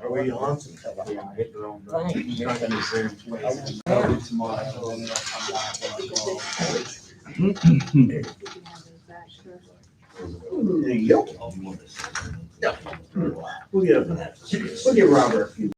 Are we on? There you go. Yeah. We'll get Robert a few.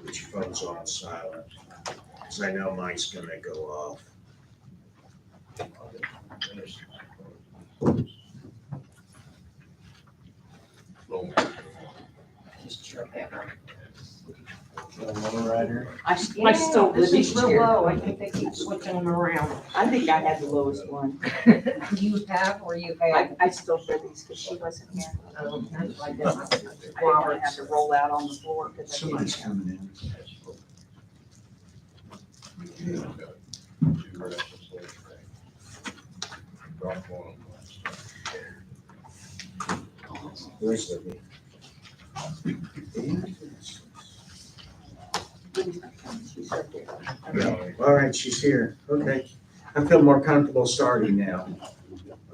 Put your phones on silent, because I know mine's gonna go off. I still This is real chair. low. I think they keep switching them around. I think I had the lowest one. You have or you have? I still hear these because she wasn't here. That's I didn't have to roll out on the floor because I didn't. Somebody's coming in. Where's the? She's right there. All right, she's here. Okay. I feel more comfortable starting now.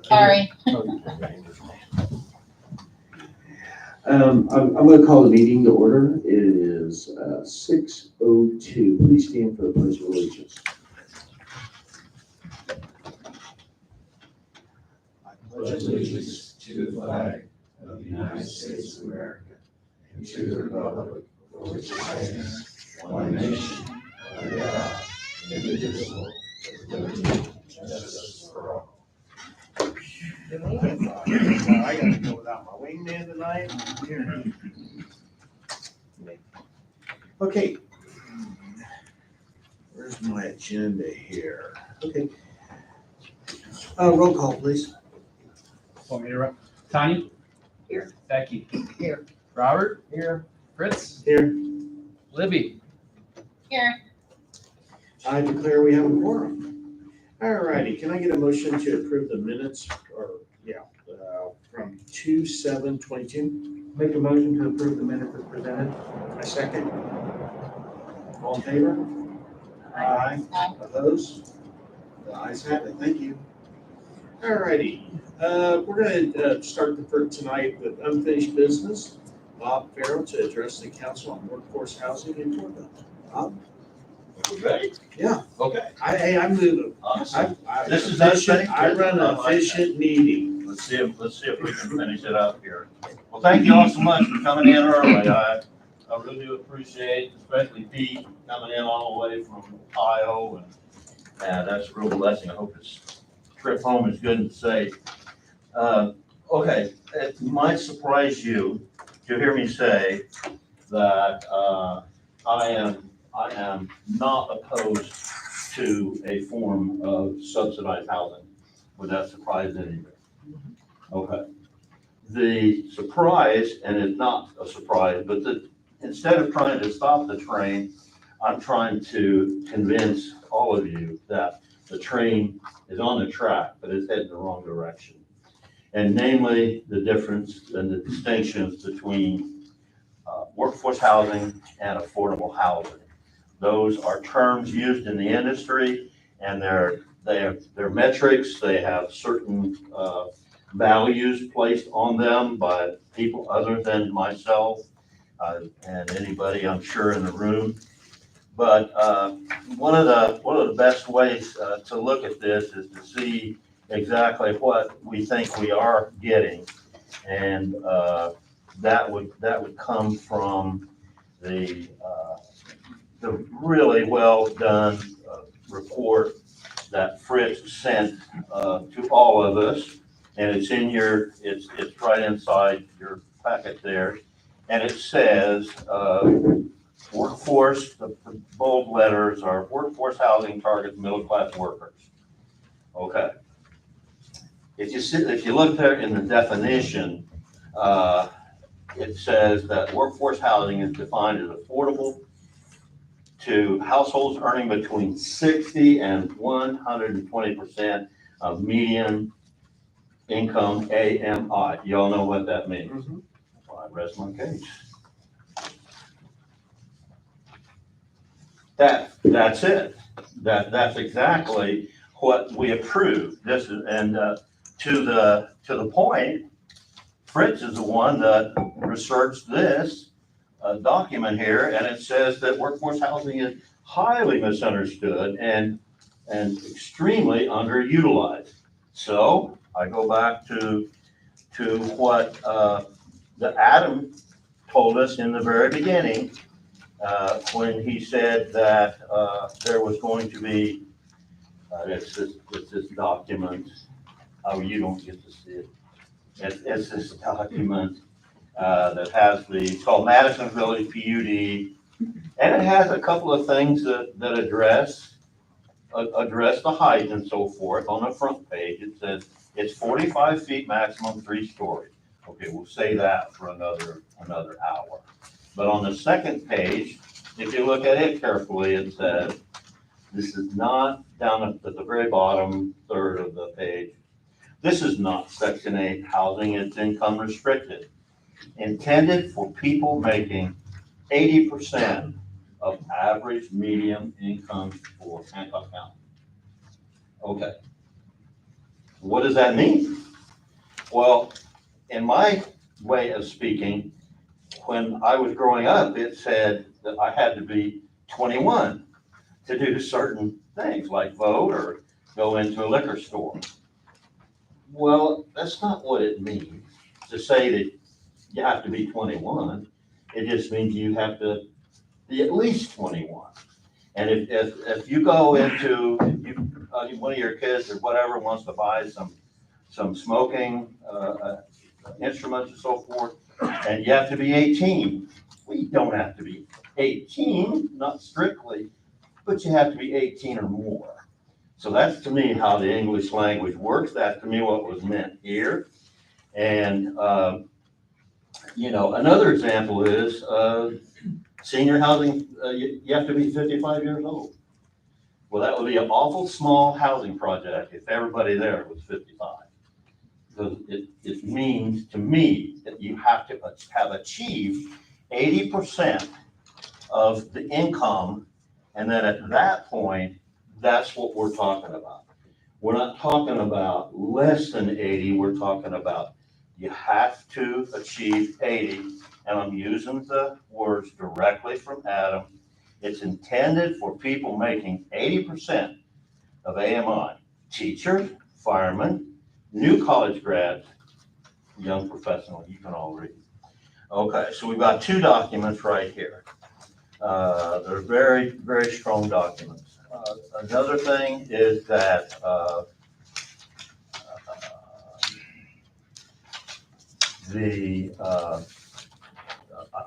Sorry. I'm going to call the meeting to order. It is 6:02. Please stand for the pledge of allegiance. I pledge allegiance to the flag of the United States of America and to the republic for which it stands, one nation, under God, indivisible, with liberty and justice for all. I gotta go without my wingman tonight. Okay. Where's my agenda here? Okay. Roll call, please. Want me to run? Tanya? Here. Becky? Here. Robert? Here. Fritz? Here. Libby? Here. I declare we have a quorum. All righty, can I get a motion to approve the minutes from 2/7/22? Make a motion to approve the minutes as presented. I second. All in favor? Aye. Aye. Opposed? The ayes have it, thank you. All righty, we're gonna start for tonight with unfinished business. Bob Farrell to address the council on workforce housing in Fortville. Bob? Ready? Yeah. Okay. I move. Awesome. I This is efficient- unfinished I run an business. I like that. efficient meeting. Let's see if we can finish it up here. Well, thank you all so much for coming in early. I really do appreciate, especially Pete coming in all the way from Ohio, and that's a real blessing. I hope his trip home is good and safe. Okay, it might surprise you to hear me say that I am not opposed to a form of subsidized housing. Would that surprise anybody? Okay. The surprise, and it's not a surprise, but instead of trying to stop the train, I'm trying to convince all of you that the train is on the track, but it's heading the wrong direction. And namely, the difference and the distinctions between workforce housing and affordable housing. Those are terms used in the industry, and they're metrics. They have certain values placed on them by people other than myself and anybody I'm sure in the room. But one of the best ways to look at this is to see exactly what we think we are getting, and that would come from the the really well done report that Fritz sent to all of us. And it's in your, it's right inside your packet there. And it says, workforce, the bold letters are workforce housing targets middle-class workers. Okay. If you look there in the definition, it says that workforce housing is defined as affordable to households earning between 60 and 120% of median income AMI. Y'all know what that means? Well, I rest my case. That's it. That's exactly what we approved. This is, and to the point, Fritz is the one that researched this document here, and it says that workforce housing is highly misunderstood and extremely underutilized. So I go back to what the Adam told us in the very beginning when he said that there was going to be it's this document. Oh, you don't get to see it. It's this document that has it's called Madison Village PUD, and it has a couple of things that address the height and so forth. On the front page, it says it's 45 feet maximum, 3 stories. Okay, we'll say that for another hour. But on the second page, if you look at it carefully, it says this is not down at the very bottom third of the page. This is not Section 8 housing, it's income restricted, intended for people making 80% of average median income for Hancock County. Okay. What does that mean? Well, in my way of speaking, when I was growing up, it said that I had to be 21 to do certain things like vote or go into a liquor store. Well, that's not what it means to say that you have to be 21. It just means you have to be at least 21. And if you go into, one of your kids or whatever wants to buy some smoking instruments and so forth, and you have to be 18. Well, you don't have to be 18, not strictly, but you have to be 18 or more. So that's to me how the English language works. That's to me what was meant here. And, another example is senior housing, you have to be 55 years old. Well, that would be an awful small housing project if everybody there was 55. Because it means to me that you have to have achieved 80% of the income. And then at that point, that's what we're talking about. We're not talking about less than 80. We're talking about you have to achieve 80. And I'm using the words directly from Adam. It's intended for people making 80% of AMI, teachers, firemen, new college grads, young professionals, you can all read. Okay, so we've got 2 documents right here. They're very, very strong documents. Another thing is that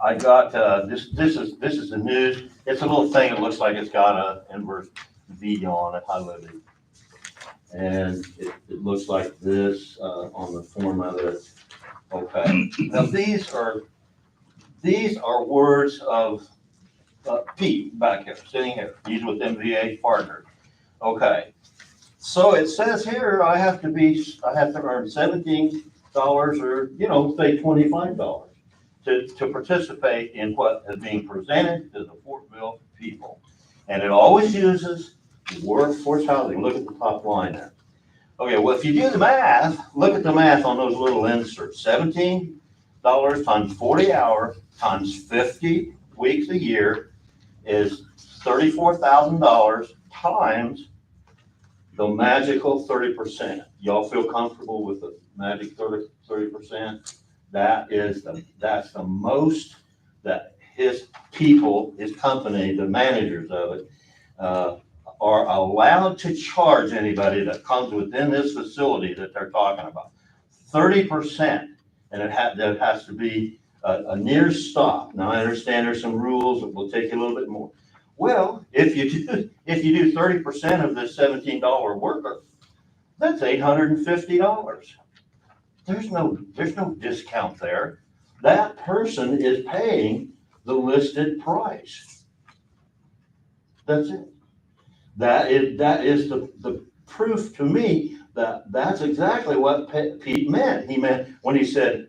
I got this is the news. It's a little thing that looks like it's got an inverse V on it, highlighted. And it looks like this on the form of it. Okay. Now these are words of Pete back here, sitting here. He's with MVA Partners. Okay. So it says here I have to earn $17 or say $25 to participate in what is being presented to the Fortville people. And it always uses workforce housing. Look at the top line there. Okay, well, if you do the math, look at the math on those little inserts. $17 times 40 hours times 50 weeks a year is $34,000 times the magical 30%. Y'all feel comfortable with the magic 30%? That's the most that his people, his company, the managers of it, are allowed to charge anybody that comes within this facility that they're talking about 30%, and that has to be a near stop. Now, I understand there's some rules that will take you a little bit more. Well, if you do 30% of this $17 worker, that's $850. There's no discount there. That person is paying the listed price. That's it. That is the proof to me that that's exactly what Pete meant. He meant when he said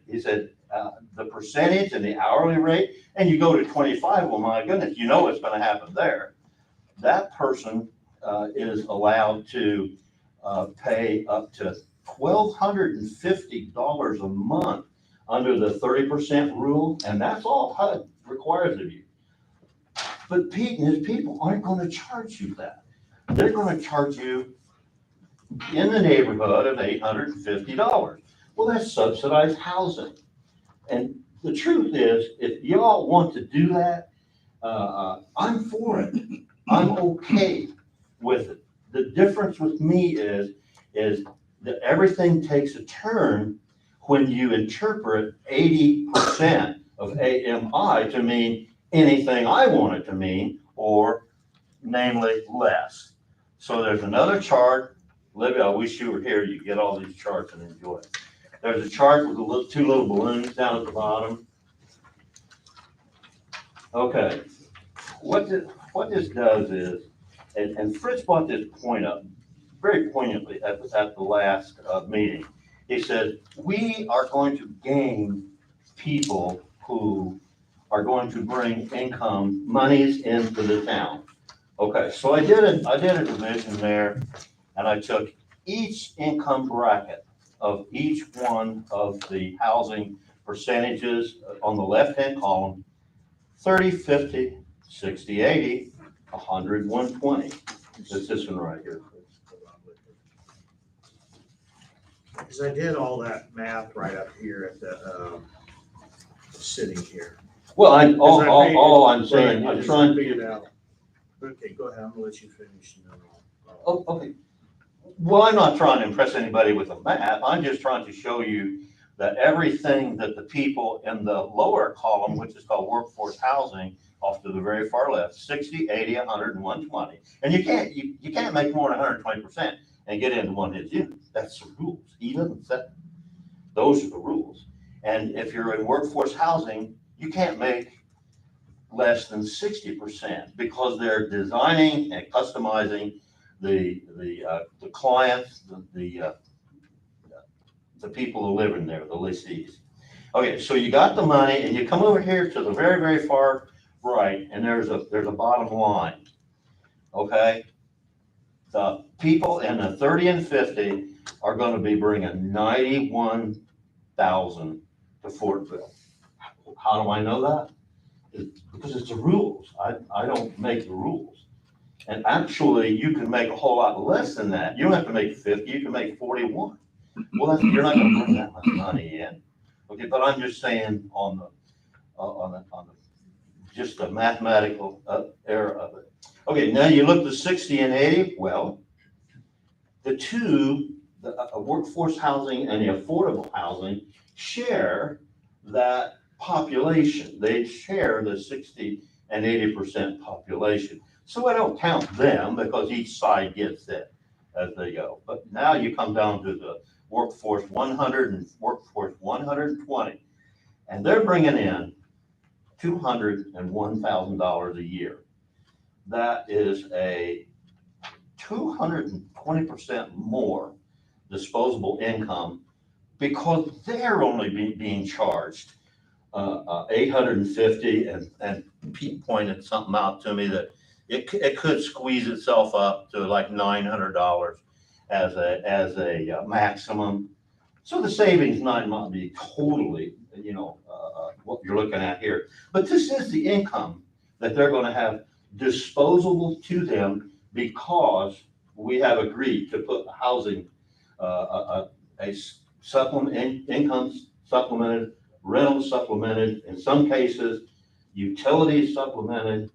the percentage and the hourly rate, and you go to 25. Well, my goodness, you know what's going to happen there. That person is allowed to pay up to $1,250 a month under the 30% rule, and that's all HUD requires of you. But Pete and his people aren't going to charge you that. They're going to charge you in the neighborhood of $850. Well, that's subsidized housing. And the truth is, if y'all want to do that, I'm for it. I'm okay with it. The difference with me is that everything takes a turn when you interpret 80% of AMI to mean anything I want it to mean, or namely less. So there's another chart. Libby, I wish you were here. You get all these charts and enjoy it. There's a chart with two little balloons down at the bottom. Okay, what this does is, and Fritz brought this point up very poignantly at the last meeting. He said, we are going to gain people who are going to bring income monies into the town. Okay, so I did a division there, and I took each income bracket of each one of the housing percentages on the left-hand column: 30, 50, 60, 80, 100, 120. It's this one right here. Because I did all that math right up here at the, sitting here. Well, all I'm Right, saying, I'm trying figured to. out. Okay, go ahead, I'm gonna let you finish. And then I'll- Oh, okay. Well, I'm not trying to impress anybody with a map. I'm just trying to show you that everything that the people in the lower column, which is called workforce housing, off to the very far left, 60, 80, 100, and 120. And you can't make more than 120% and get into one of his units. That's the rules. He doesn't set them. Those are the rules. And if you're in workforce housing, you can't make less than 60% because they're designing and customizing the clients, the people who live in there, the lessees. Okay, so you got the money, and you come over here to the very, very far right, and there's a bottom line. Okay, the people in the 30 and 50 are going to be bringing 91,000 to Fortville. How do I know that? Because it's the rules. I don't make the rules. And actually, you can make a whole lot less than that. You don't have to make 50, you can make 41. Well, you're not going to bring that much money in. Okay, but I'm just saying on the just the mathematical error of it. Okay, now you look to 60 and 80. Well, the two, the workforce housing and the affordable housing, share that population. They share the 60 and 80% population. So I don't count them because each side gets it as they go. But now you come down to the workforce 100 and workforce 120, and they're bringing in $201,000 a year. That is a 220% more disposable income because they're only being charged 850, and Pete pointed something out to me that it could squeeze itself up to like $900 as a maximum. So the savings might not be totally, what you're looking at here, but this is the income that they're going to have disposable to them because we have agreed to put housing, a supplement, income supplemented, rental supplemented, in some cases, utility supplemented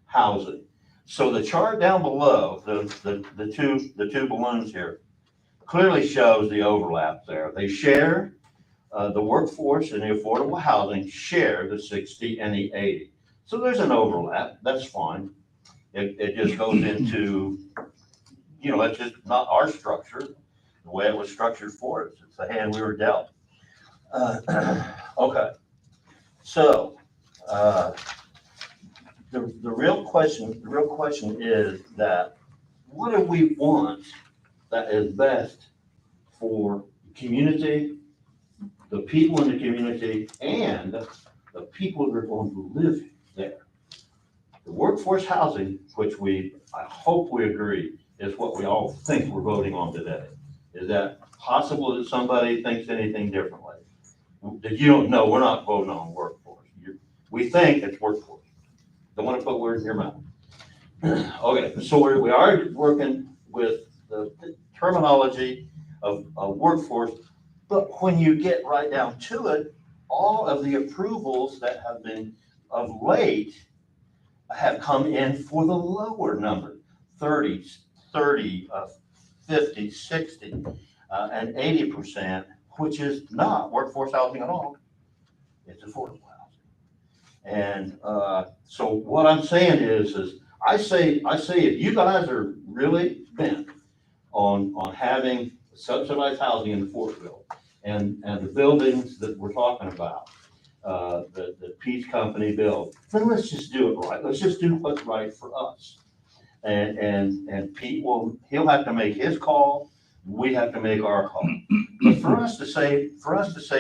housing. So the chart down below, the two balloons here, clearly shows the overlap there. They share, the workforce and the affordable housing share the 60 and the 80. So there's an overlap, that's fine. It just goes into, it's just not our structure, the way it was structured for us. It's the hand we were dealt. Okay, so the real question is that what do we want that is best for the community, the people in the community, and the people that are going to live there? The workforce housing, which I hope we agree, is what we all think we're voting on today. Is that possible that somebody thinks anything differently? That you don't know, we're not voting on workforce. We think it's workforce. Don't want to put words in your mouth. Okay, so we are working with the terminology of workforce, but when you get right down to it, all of the approvals that have been of late have come in for the lower number, 30, 50, 60, and 80%, which is not workforce housing at all. It's affordable housing. And so what I'm saying is I say if you guys are really bent on having subsidized housing in Fortville and the buildings that we're talking about, the Pete's Company build, then let's just do it right. Let's just do what's right for us. And Pete he'll have to make his call. We have to make our call. But for us to say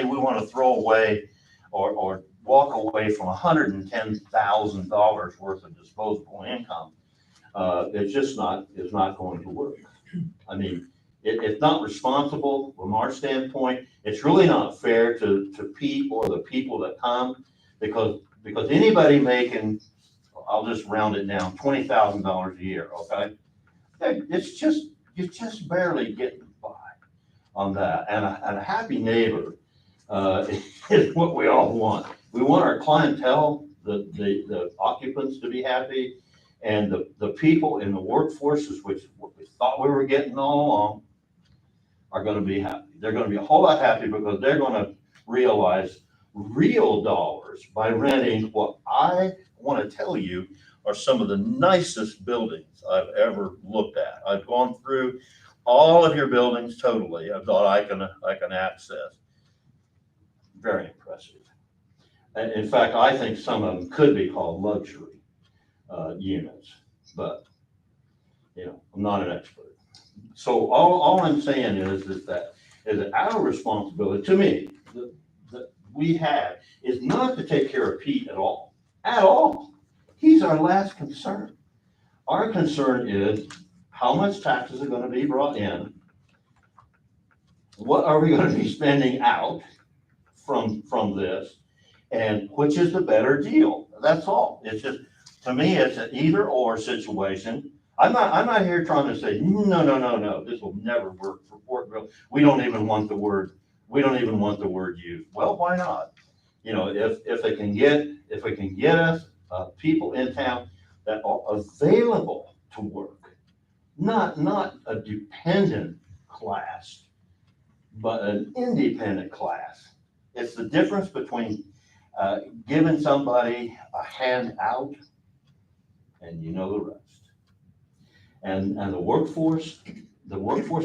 we want to throw away or walk away from $110,000 worth of disposable income, it's not going to work. I mean, it's not responsible from our standpoint. It's really not fair to Pete or the people that come, because anybody making, I'll just round it down, $20,000 a year, okay? You're just barely getting by on that. And a happy neighbor is what we all want. We want our clientele, the occupants, to be happy, and the people in the workforces, which what we thought we were getting all along, are going to be happy. They're going to be a whole lot happy because they're going to realize real dollars by renting what I want to tell you are some of the nicest buildings I've ever looked at. I've gone through all of your buildings totally. I thought I can access. Very impressive. And in fact, I think some of them could be called luxury units, but I'm not an expert. So all I'm saying is that our responsibility, to me, that we have, is not to take care of Pete at all. At all. He's our last concern. Our concern is how much taxes are going to be brought in. What are we going to be spending out from this? And which is the better deal? That's all. It's just, to me, it's an either or situation. I'm not here trying to say, no, this will never work for Fortville. We don't even want the word used. Well, why not? If it can get us people in town that are available to work, not a dependent class, but an independent class. It's the difference between giving somebody a hand out and the rest. And the workforce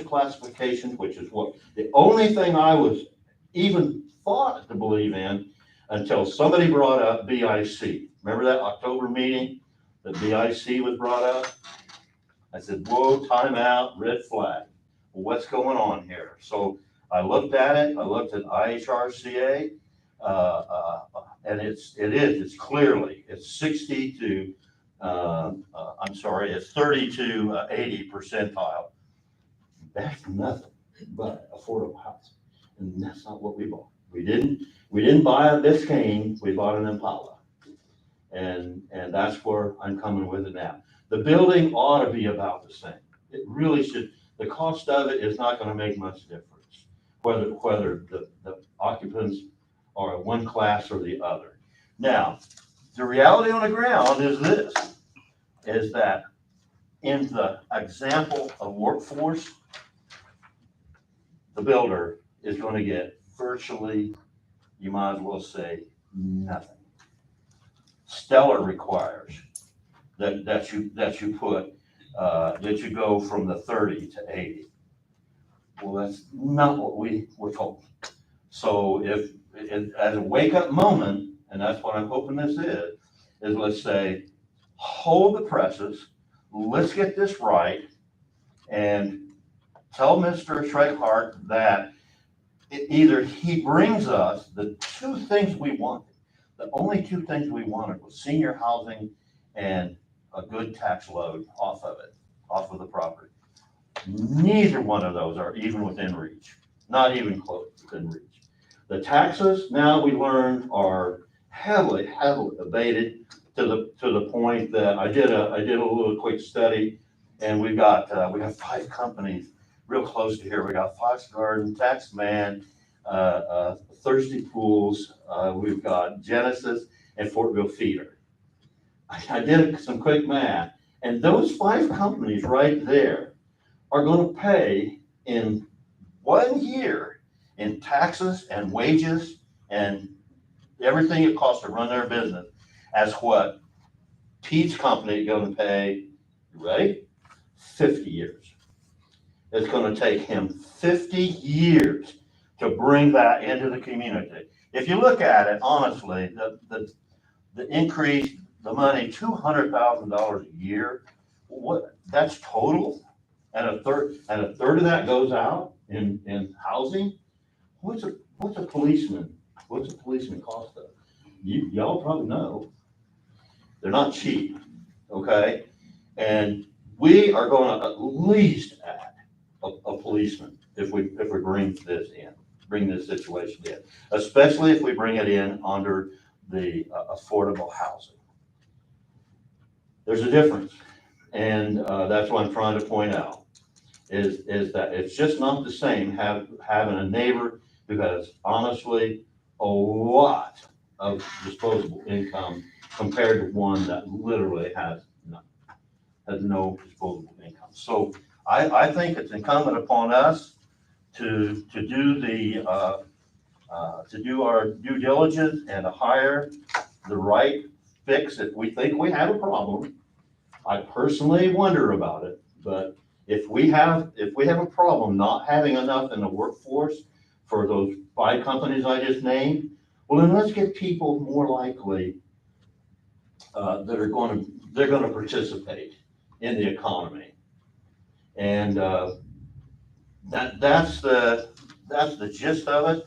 classification, which is the only thing I was even thought to believe in until somebody brought up BIC. Remember that October meeting? The BIC was brought up. I said, whoa, time out, red flag. Well, what's going on here? So I looked at it. I looked at IHRCA, and it's clearly, it's 60 to, it's 30 to 80 percentile. That's nothing but affordable housing. And that's not what we bought. We didn't buy a Biscayne, we bought an Impala. And that's where I'm coming with it now. The building ought to be about the same. It really should. The cost of it is not going to make much difference, whether the occupants are one class or the other. Now, the reality on the ground is this, is that in the example of workforce, the builder is gonna get virtually, you might as well say, nothing. Stellar requires that you put, that you go from the 30 to 80. Well, that's not what we were told. So if, as a wake-up moment, and that's what I'm hoping this is let's say, hold the presses, let's get this right, and tell Mr. Schreckhart that either he brings us the two things we wanted. The only two things we wanted was senior housing and a good tax load off of it, off of the property. Neither one of those are even within reach, not even close within reach. The taxes, now we learned, are heavily abated to the point that I did a little quick study, and we got 5 companies real close to here. We got Fox Garden, Taxman, Thirsty Pools, we've got Genesis and Fortville Feeder. I did some quick math, and those 5 companies right there are going to pay in 1 year in taxes and wages and everything it costs to run their business as what Pete's company is going to pay, you ready? 50 years. It's going to take him 50 years to bring that into the community. If you look at it, honestly, the increase, the money, $200,000 a year, that's total, and a third of that goes out in housing. What's a policeman cost us? Y'all probably know. They're not cheap, okay? And we are going to at least add a policeman if we bring this situation in, especially if we bring it in under the affordable housing. There's a difference, and that's what I'm trying to point out, is that it's just not the same having a neighbor who has honestly a lot of disposable income compared to one that literally has no disposable income. So I think it's incumbent upon us to do our due diligence and to hire the right fix if we think we have a problem. I personally wonder about it, but if we have a problem not having enough in the workforce for those 5 companies I just named, well, then let's get people more likely they're going to participate in the economy, and that's the gist of it.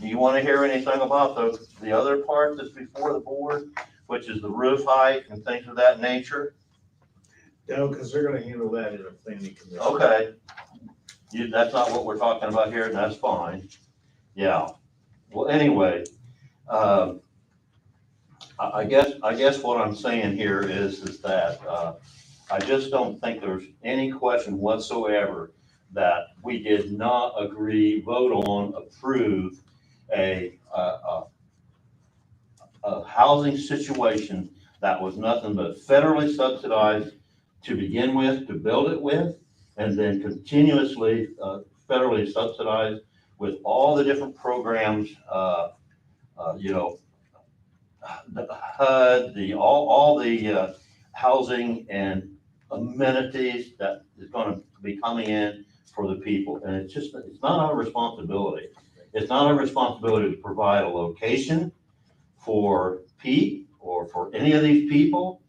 Do you want to hear anything about the other part that's before the board, which is the roof height and things of that nature? No, because they're gonna handle that in a planning commission. Okay, that's not what we're talking about here, and that's fine. Yeah. Well, anyway, I guess what I'm saying here is that I just don't think there's any question whatsoever that we did not agree, vote on, approve a housing situation that was nothing but federally subsidized to begin with, to build it with, and then continuously federally subsidized with all the different programs, the HUD, all the housing and amenities that is going to be coming in for the people. And it's not our responsibility. It's not our responsibility to provide a location for Pete or for any of these people.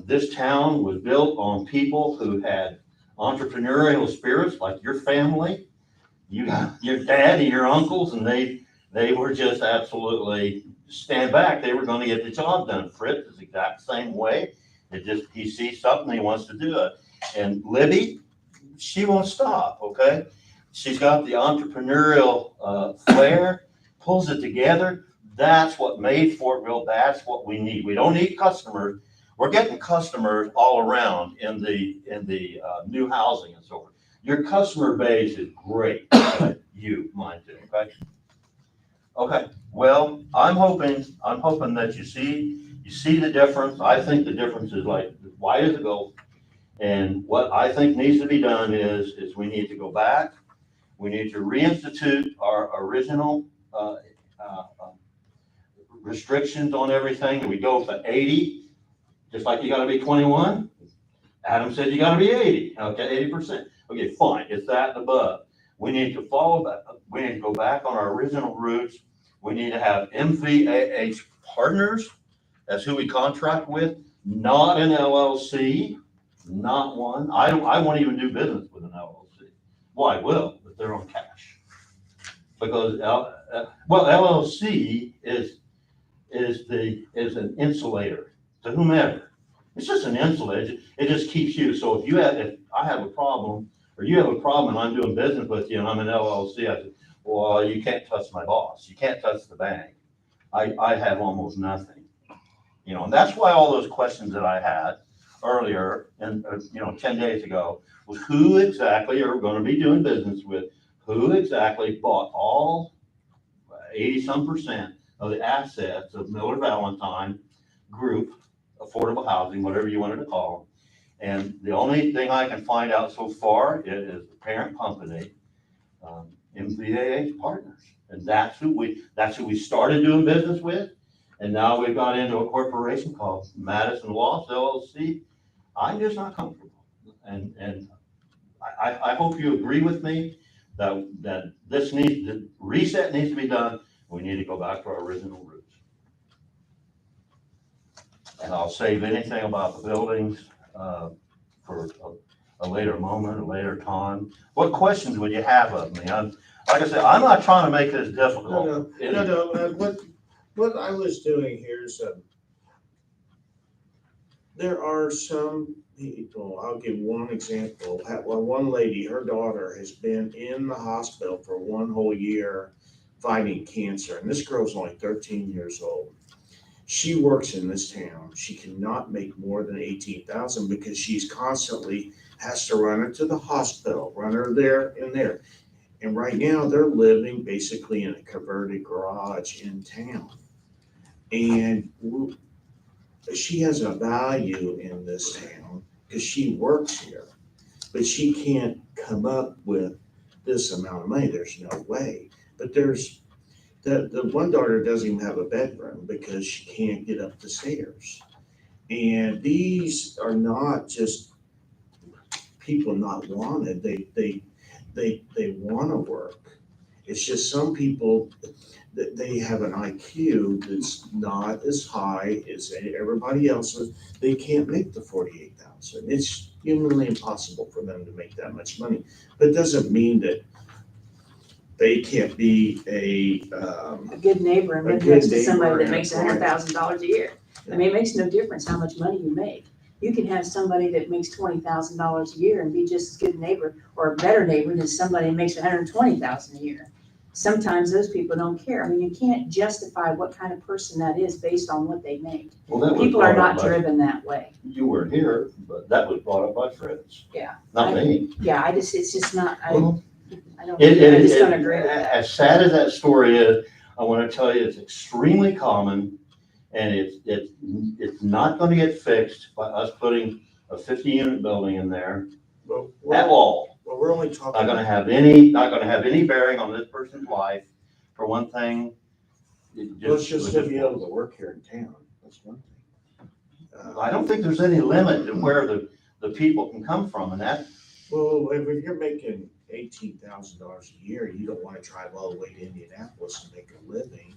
This town was built on people who had entrepreneurial spirits, like your family, your dad and your uncles, and they were just absolutely stand back. They were going to get the job done. Fritz is the exact same way. He sees something, he wants to do it. And Libby, she won't stop, okay? She's got the entrepreneurial flair, pulls it together. That's what made Fortville. That's what we need. We don't need customers. We're getting customers all around in the new housing and so forth. Your customer base is great. Okay? Mine too, okay? Okay, well, I'm hoping that you see the difference. I think the difference is like as wide as a gulf. And what I think needs to be done is we need to go back. We need to reinstitute our original, restrictions on everything. And we go for 80, just like you gotta be 21. Adam said you gotta be 80, okay, 80%. Okay, fine, it's that and above. We need to follow back, we need to go back on our original roots. We need to have MVAH partners. That's who we contract with, not an LLC, not one. I won't even do business with an LLC. Well, I will, but they're on cash. Because, LLC is an insulator to whomever. It's just an insulator. It just keeps you. So if I have a problem, or you have a problem and I'm doing business with you and I'm an LLC, I say, well, you can't touch my boss. You can't touch the bank. I have almost nothing. And that's why all those questions that I had earlier and, 10 days ago was who exactly are we going to be doing business with? Who exactly bought all 80% of the assets of Miller Valentine Group, affordable housing, whatever you wanted to call them. And the only thing I can find out so far is the parent company, MVAH Partners. And that's who we started doing business with. And now we've got into a corporation called Madison Lofts LLC. I'm just not comfortable. And I hope you agree with me that the reset needs to be done. We need to go back to our original roots. And I'll save anything about the buildings for a later moment, a later time. What questions would you have of me? Like I said, I'm not trying to make this difficult. No, what I was doing here is, there are some people, I'll give one example. One lady, her daughter has been in the hospital for one whole year fighting cancer, and this girl's only 13 years old. She works in this town. She cannot make more than 18,000 because she's constantly has to run her to the hospital, run her there and there. And right now they're living basically in a converted garage in town. And she has a value in this town because she works here, but she can't come up with this amount of money. There's no way. But there's the one daughter doesn't even have a bedroom because she can't get up the stairs. And these are not just people not wanted. They want to work. It's just some people that they have an IQ that's not as high as everybody else's. They can't make the 48,000. It's humanly impossible for them to make that much money. But it doesn't mean that they can't be A good neighbor and A live good next to neighbor somebody that and makes a friend. $100,000 a year. I mean, it makes no difference how much money you make. You can have somebody that makes $20,000 a year and be just as good a neighbor or a better neighbor than somebody that makes $120,000 a year. Sometimes those people don't care. I mean, you can't justify what kind of person that is based on what they make. Well, that was People are brought up not by- driven that way. You weren't here, but that was brought up by Fritz. Yeah. Not me. Yeah, it's just not, I Well, don't, I just don't agree with that. As sad as that story is, I want to tell you, it's extremely common, and it's not going to get fixed by us putting a 50-unit building in there at all. Well, we're only talking. Not going to have any bearing on this person's life. For one thing, Let's just to be able to work here in town. That's one thing. I don't think there's any limit to where the people can come from, and that. Well, if you're making $18,000 a year, you don't want to drive all the way to Indianapolis and make a living,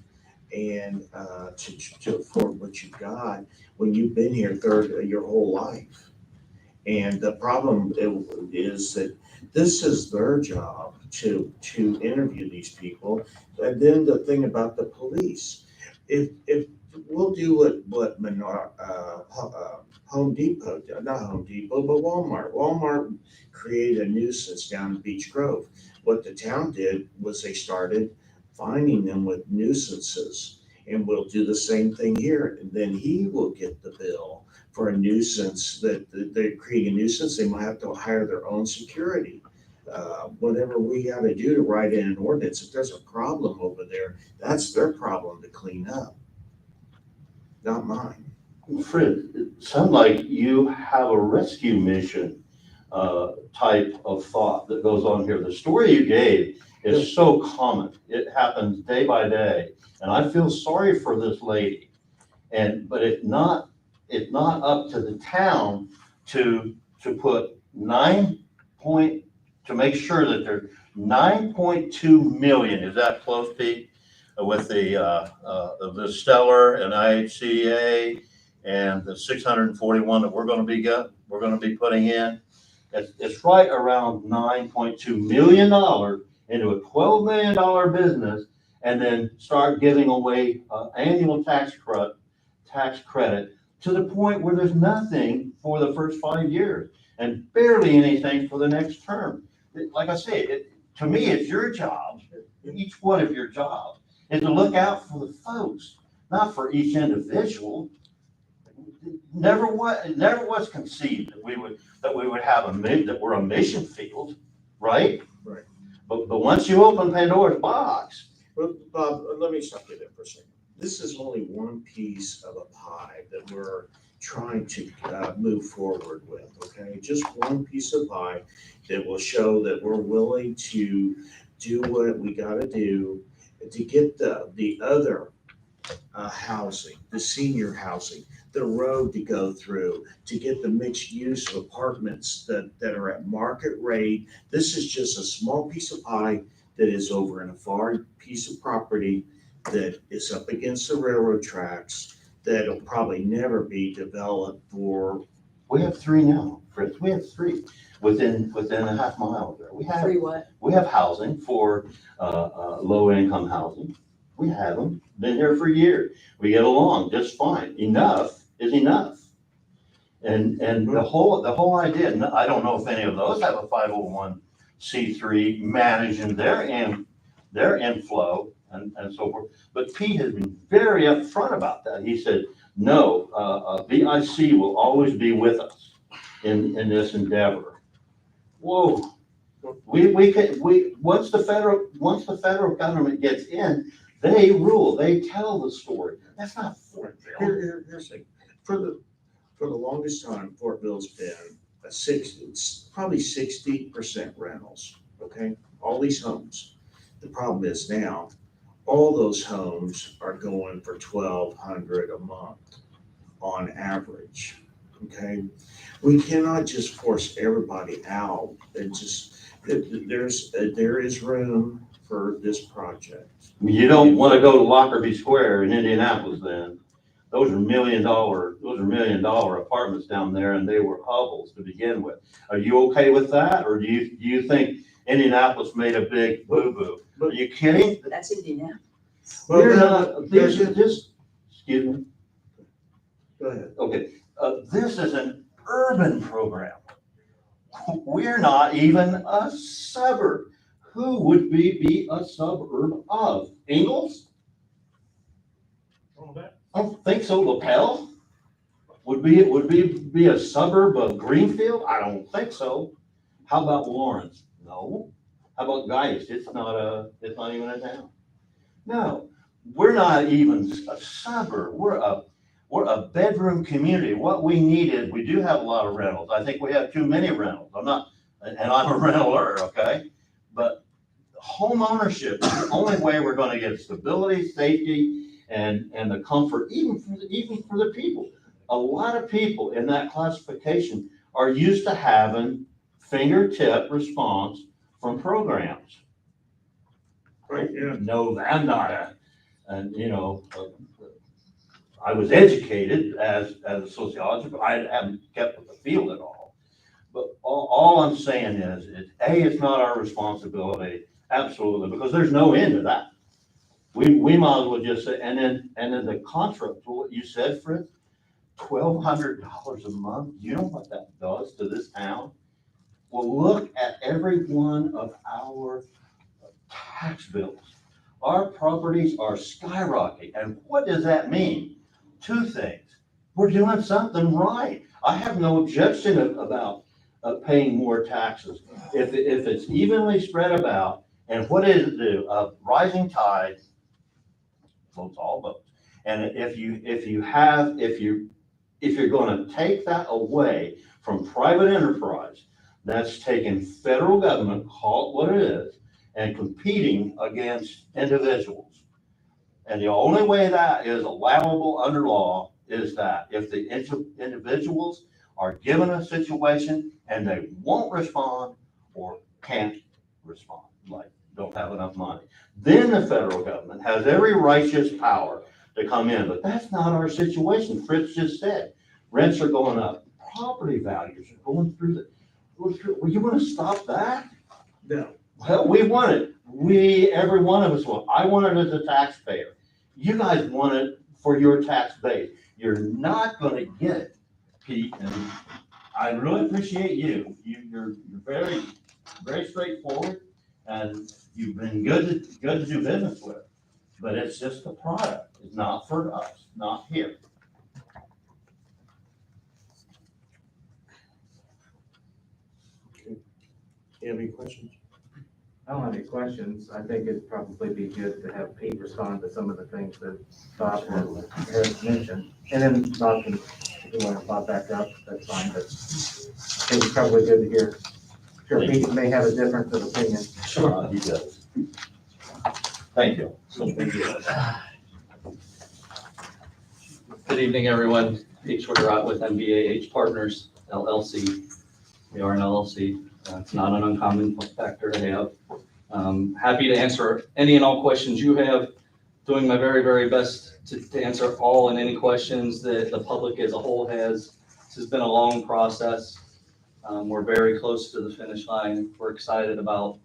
and to afford what you got when you've been here your whole life. And the problem is that this is their job to interview these people. And then the thing about the police, if we'll do what Home Depot, not Home Depot, but Walmart created a nuisance down in Beech Grove. What the town did was they started fining them with nuisances, and we'll do the same thing here. And then he will get the bill for a nuisance that they're creating a nuisance. They might have to hire their own security whatever we gotta do to write in an ordinance, if there's a problem over there, that's their problem to clean up, not mine. Fred, it sounds like you have a rescue mission type of thought that goes on here. The story you gave is so common. It happens day by day. And I feel sorry for this lady. But it's not up to the town to put to make sure that there's 9.2 million, is that close, Pete? With the Stellar and IHCA and the 641 that we're gonna be putting in. It's right around $9.2 million into a $12 million business, and then start giving away annual tax credit to the point where there's nothing for the first 5 years and barely anything for the next term. Like I say, to me, it's your job, each one of your jobs, is to look out for the folks, not for each individual. Never was conceived that we would have that we're a mission field, right? Right. But once you open Pandora's box. But Bob, let me stop you there for a second. This is only one piece of a pie that we're trying to move forward with, okay? Just one piece of pie that will show that we're willing to do what we gotta do to get the other housing, the senior housing, the road to go through, to get the mixed use of apartments that are at market rate. This is just a small piece of pie that is over in a far piece of property that is up against the railroad tracks, that'll probably never be developed for. We have three now, Fritz. We have three within a half mile of there. Free what? We have housing for low income housing. We have them, been here for years. We get along just fine. Enough is enough. And the whole idea, and I don't know if any of those have a 501c3 managing their inflow and so forth. But Pete has been very upfront about that. He said, no, VIC will always be with us in this endeavor. Whoa. Once the federal government gets in, they rule, they tell the story. That's not Fortville. Here's the thing. For the longest time, Fortville's been it's probably 60% rentals, okay? All these homes. The problem is now, all those homes are going for $1,200 a month on average, okay? We cannot just force everybody out and there is room for this project. You don't want to go to Lockerbie Square in Indianapolis then. Those are $1 million apartments down there, and they were hovels to begin with. Are you okay with that? Or do you think Indianapolis made a big boo-boo? Are you kidding? That's Indianapolis. We're not, excuse me. Go ahead. Okay, this is an urban program. We're not even a suburb. Who would be a suburb of? Ingalls? I don't think so. LaPel? Would be a suburb of Greenfield? I don't think so. How about Lawrence? No. How about Gaius? It's not even a town. No, we're not even a suburb. We're a bedroom community. What we needed, we do have a lot of rentals. I think we have too many rentals. I'm a rentaler, okay? But home ownership is the only way we're going to get stability, safety, and the comfort, even for the people. A lot of people in that classification are used to having fingertip response from programs. Right, yeah. No, I'm not I was educated as a sociologist, but I haven't kept with the field at all. But all I'm saying is, it's not our responsibility, absolutely, because there's no end to that. We might as well just say, and then the contra to what you said, Fritz, $1,200 a month. You know what that does to this town? Well, look at every one of our tax bills. Our properties are skyrocketing. And what does that mean? Two things. We're doing something right. I have no objection about paying more taxes. If it's evenly spread about, and what does it do? A rising tide floats all boats. And if you're gonna take that away from private enterprise, that's taking federal government, call it what it is, and competing against individuals. And the only way that is allowable under law is that if the individuals are given a situation and they won't respond or can't respond, like don't have enough money, then the federal government has every righteous power to come in. But that's not our situation. Fritz just said, rents are going up, property values are going through well, you want to stop that? No. Well, we want it. Every one of us want. I want it as a taxpayer. You guys want it for your tax base. You're not going to get it, Pete. And I really appreciate you. You're very, very straightforward, and you've been good to do business with. But it's just the product. It's not for us, not here. You have any questions? I don't have any questions. I think it'd probably be good to have Pete respond to some of the things that Bob has mentioned. And then Bob can, if you want to pop back up, that's fine, but I think it's probably good to hear. Sure, Pete may have a difference of opinion. Sure, he does. Thank you. Good evening, everyone. Pete Schwitterott with MBAH Partners, LLC. We are an LLC. It's not an uncommon factor to have. Happy to answer any and all questions you have. Doing my very, very best to answer all and any questions that the public as a whole has. This has been a long process. We're very close to the finish line. We're excited about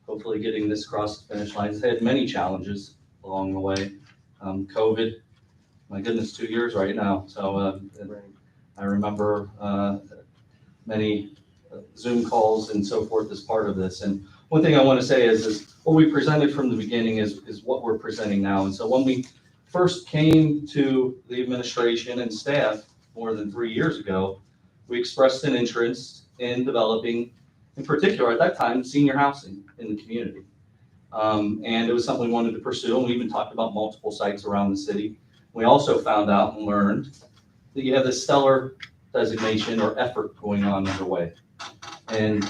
hopefully getting this across the finish line. It's had many challenges along the way. COVID, my goodness, 2 years right now. So I remember many Zoom calls and so forth as part of this. And one thing I want to say is what we presented from the beginning is what we're presenting now. And so when we first came to the administration and staff more than 3 years ago, we expressed an interest in developing, in particular at that time, senior housing in the community. And it was something we wanted to pursue, and we even talked about multiple sites around the city. We also found out and learned that you have this stellar designation or effort going on underway. And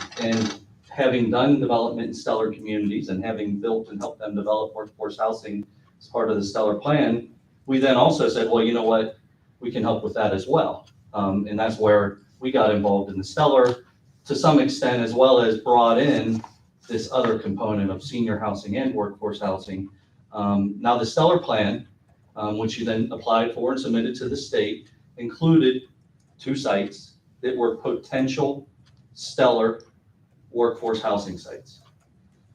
having done development in stellar communities and having built and helped them develop workforce housing as part of the stellar plan, we then also said, well, you know what, we can help with that as well. And that's where we got involved in the stellar to some extent, as well as brought in this other component of senior housing and workforce housing. Now the stellar plan, which you then applied for and submitted to the state, included 2 sites that were potential stellar workforce housing sites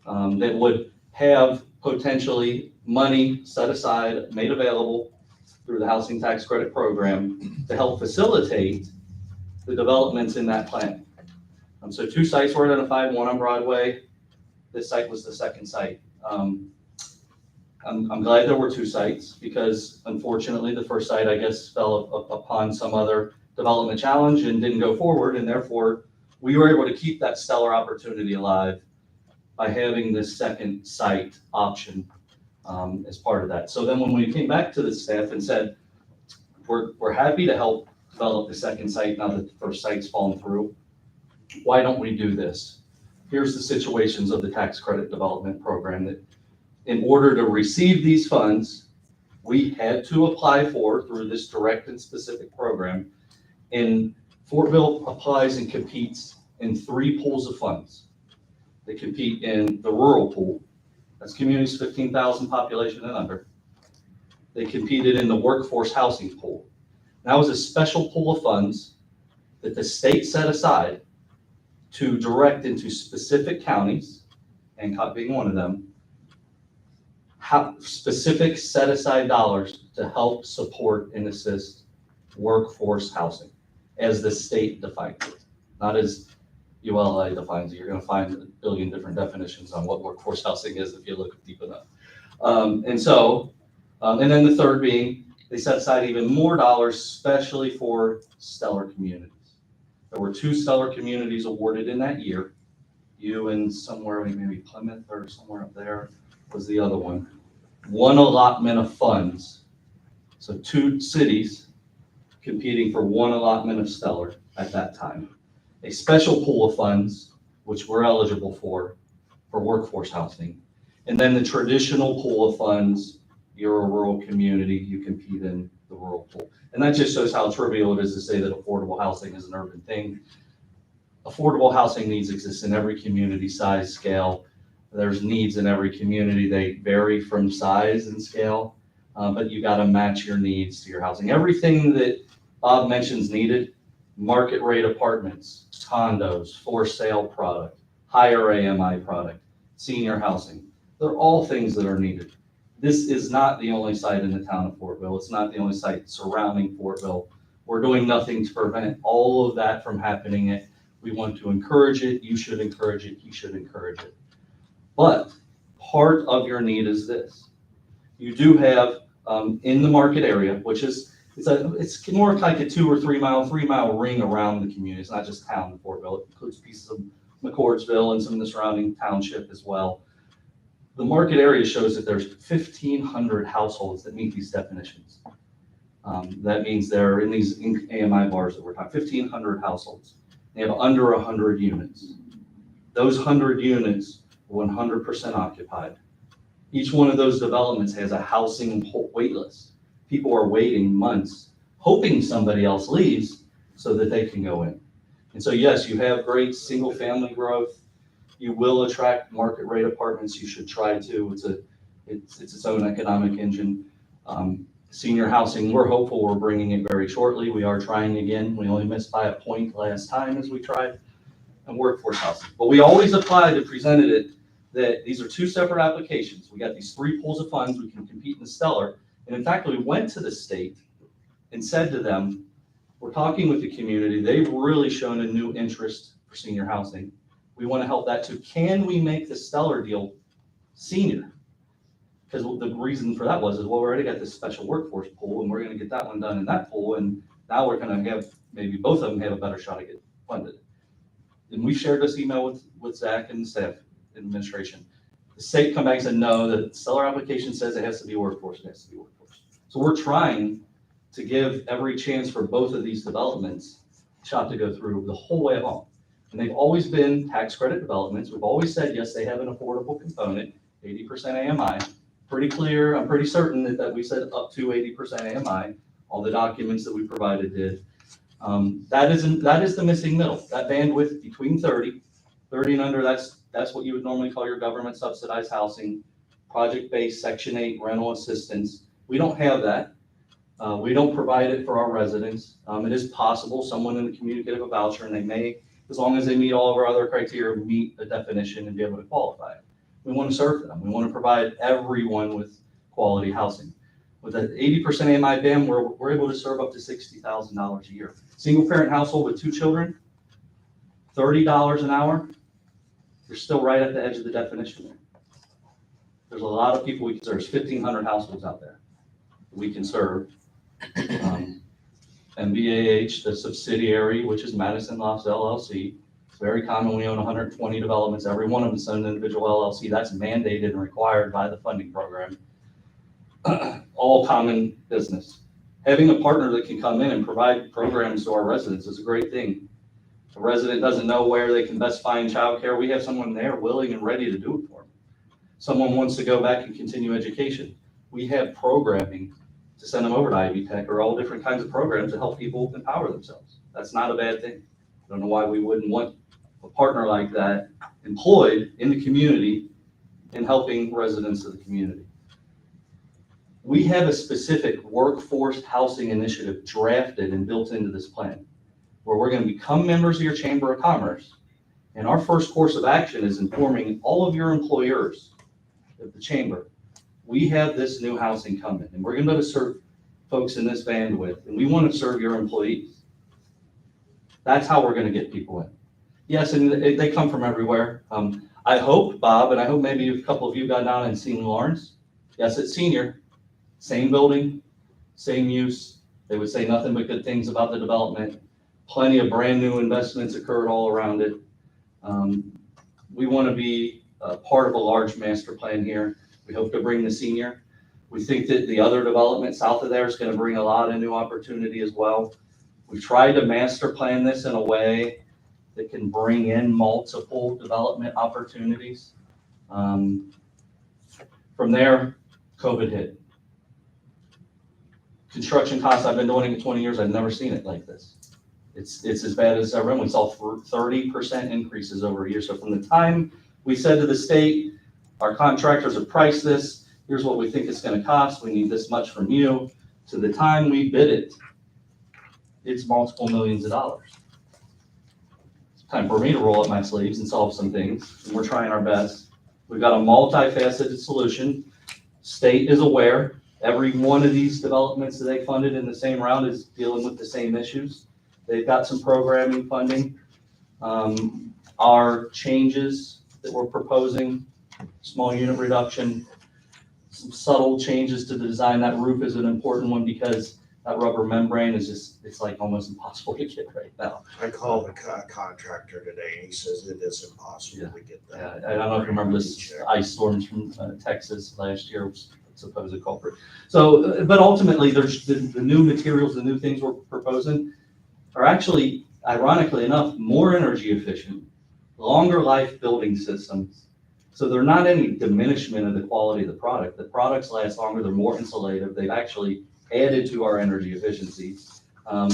that would have potentially money set aside, made available through the housing tax credit program to help facilitate the developments in that plan. So 2 sites were identified, one on Broadway. This site was the second site. I'm glad there were 2 sites because unfortunately the first site, I guess, fell upon some other development challenge and didn't go forward, and therefore we were able to keep that stellar opportunity alive by having this second site option as part of that. So then when we came back to the staff and said, we're happy to help develop the second site now that the first site's fallen through, why don't we do this? Here's the situations of the tax credit development program that in order to receive these funds, we had to apply for through this direct and specific program. And Fortville applies and competes in 3 pools of funds. They compete in the rural pool, that's communities 15,000 population and under. They competed in the workforce housing pool. That was a special pool of funds that the state set aside to direct into specific counties, Hancock being one of them, specific set aside dollars to help support and assist workforce housing as the state defines it, not as ULA defines it. You're going to find a billion different definitions on what workforce housing is if you look deep enough. And then the third being, they set aside even more dollars, especially for stellar communities. There were 2 stellar communities awarded in that year. You and somewhere, maybe Plymouth or somewhere up there was the other one. 1 allotment of funds. So 2 cities competing for 1 allotment of stellar at that time. A special pool of funds, which we're eligible for workforce housing. And then the traditional pool of funds, you're a rural community, you compete in the rural pool. And that just shows how trivial it is to say that affordable housing is an urban thing. Affordable housing needs exist in every community, size, scale. There's needs in every community. They vary from size and scale, but you got to match your needs to your housing. Everything that Bob mentions needed, market rate apartments, condos, for sale product, higher AMI product, senior housing. They're all things that are needed. This is not the only site in the town of Fortville. It's not the only site surrounding Fortville. We're doing nothing to prevent all of that from happening. We want to encourage it. You should encourage it. He should encourage it. But part of your need is this. You do have in the market area, which is, it's more like a 2 or 3 mile ring around the community. It's not just town of Fortville. It includes pieces of McCordsville and some of the surrounding township as well. The market area shows that there's 1,500 households that meet these definitions. That means they're in these AMI bars that we're talking, 1,500 households. They have under 100 units. Those 100 units are 100% occupied. Each one of those developments has a housing wait list. People are waiting months, hoping somebody else leaves so that they can go in. And so yes, you have great single family growth. You will attract market rate apartments. You should try to. It's its own economic engine. Senior housing, we're hopeful we're bringing it very shortly. We are trying again. We only missed by a point last time as we tried. And workforce housing. But we always applied and presented it that these are 2 separate applications. We got these 3 pools of funds. We can compete in the stellar. And in fact, we went to the state and said to them, we're talking with the community. They've really shown a new interest for senior housing. We want to help that too. Can we make the stellar deal senior? Because the reason for that was, well, we already got this special workforce pool and we're going to get that one done in that pool. And now we're going to have, maybe both of them have a better shot at getting funded. And we shared this email with Zach and the staff administration. The state come back and said, no, the stellar application says it has to be workforce, it has to be workforce. So we're trying to give every chance for both of these developments a shot to go through the whole way along. And they've always been tax credit developments. We've always said, yes, they have an affordable component, 80% AMI. Pretty clear, I'm pretty certain that we said up to 80% AMI. All the documents that we provided did. That is the missing middle. That bandwidth between 30 and under, that's what you would normally call your government subsidized housing, project-based Section 8 rental assistance. We don't have that. We don't provide it for our residents. It is possible someone in the community could have a voucher and they may, as long as they meet all of our other criteria, meet the definition and be able to qualify. We want to serve them. We want to provide everyone with quality housing. With an 80% AMI band, we're able to serve up to $60,000 a year. Single parent household with 2 children, $30 an hour, you're still right at the edge of the definition there. There's a lot of people we can serve. There's 1,500 households out there we can serve. MBAH, the subsidiary, which is Madison Lofts LLC. It's very common. We own 120 developments. Every one of them is an individual LLC. That's mandated and required by the funding program. All common business. Having a partner that can come in and provide programs to our residents is a great thing. If a resident doesn't know where they can best find childcare, we have someone there willing and ready to do it for them. Someone wants to go back and continue education. We have programming to send them over to Ivy Tech or all different kinds of programs to help people empower themselves. That's not a bad thing. I don't know why we wouldn't want a partner like that employed in the community and helping residents of the community. We have a specific workforce housing initiative drafted and built into this plan where we're going to become members of your Chamber of Commerce. And our first course of action is informing all of your employers of the Chamber. We have this new housing coming and we're going to be able to serve folks in this bandwidth and we want to serve your employees. That's how we're going to get people in. Yes, and they come from everywhere. I hope, Bob, and I hope maybe a couple of you got down and seen Lawrence. Yes, it's senior. Same building, same use. They would say nothing but good things about the development. Plenty of brand new investments occurred all around it. We want to be part of a large master plan here. We hope to bring the senior. We think that the other development south of there is going to bring a lot of new opportunity as well. We've tried to master plan this in a way that can bring in multiple development opportunities. From there, COVID hit. Construction costs, I've been doing it 20 years, I've never seen it like this. It's as bad as ever. We saw 30% increases over a year. So from the time we said to the state, our contractors have priced this, here's what we think it's gonna cost, we need this much from you, to the time we bid it, it's multiple millions of dollars. It's time for me to roll up my sleeves and solve some things, and we're trying our best. We've got a multifaceted solution. State is aware. Every one of these developments that they funded in the same round is dealing with the same issues. They've got some programming funding. Our changes that we're proposing, small unit reduction, some subtle changes to the design. That roof is an important one because that rubber membrane is just, it's like almost impossible to get right now. I called the contractor today, and he says it is impossible to get Yeah, that. I don't know if you remember this ice storms from Texas last year, was supposed culprit. So, but ultimately, there's the new materials, the new things we're proposing are actually, ironically enough, more energy efficient, longer life building systems. So they're not any diminishment of the quality of the product. The products last longer, they're more insulative. They've actually added to our energy efficiency.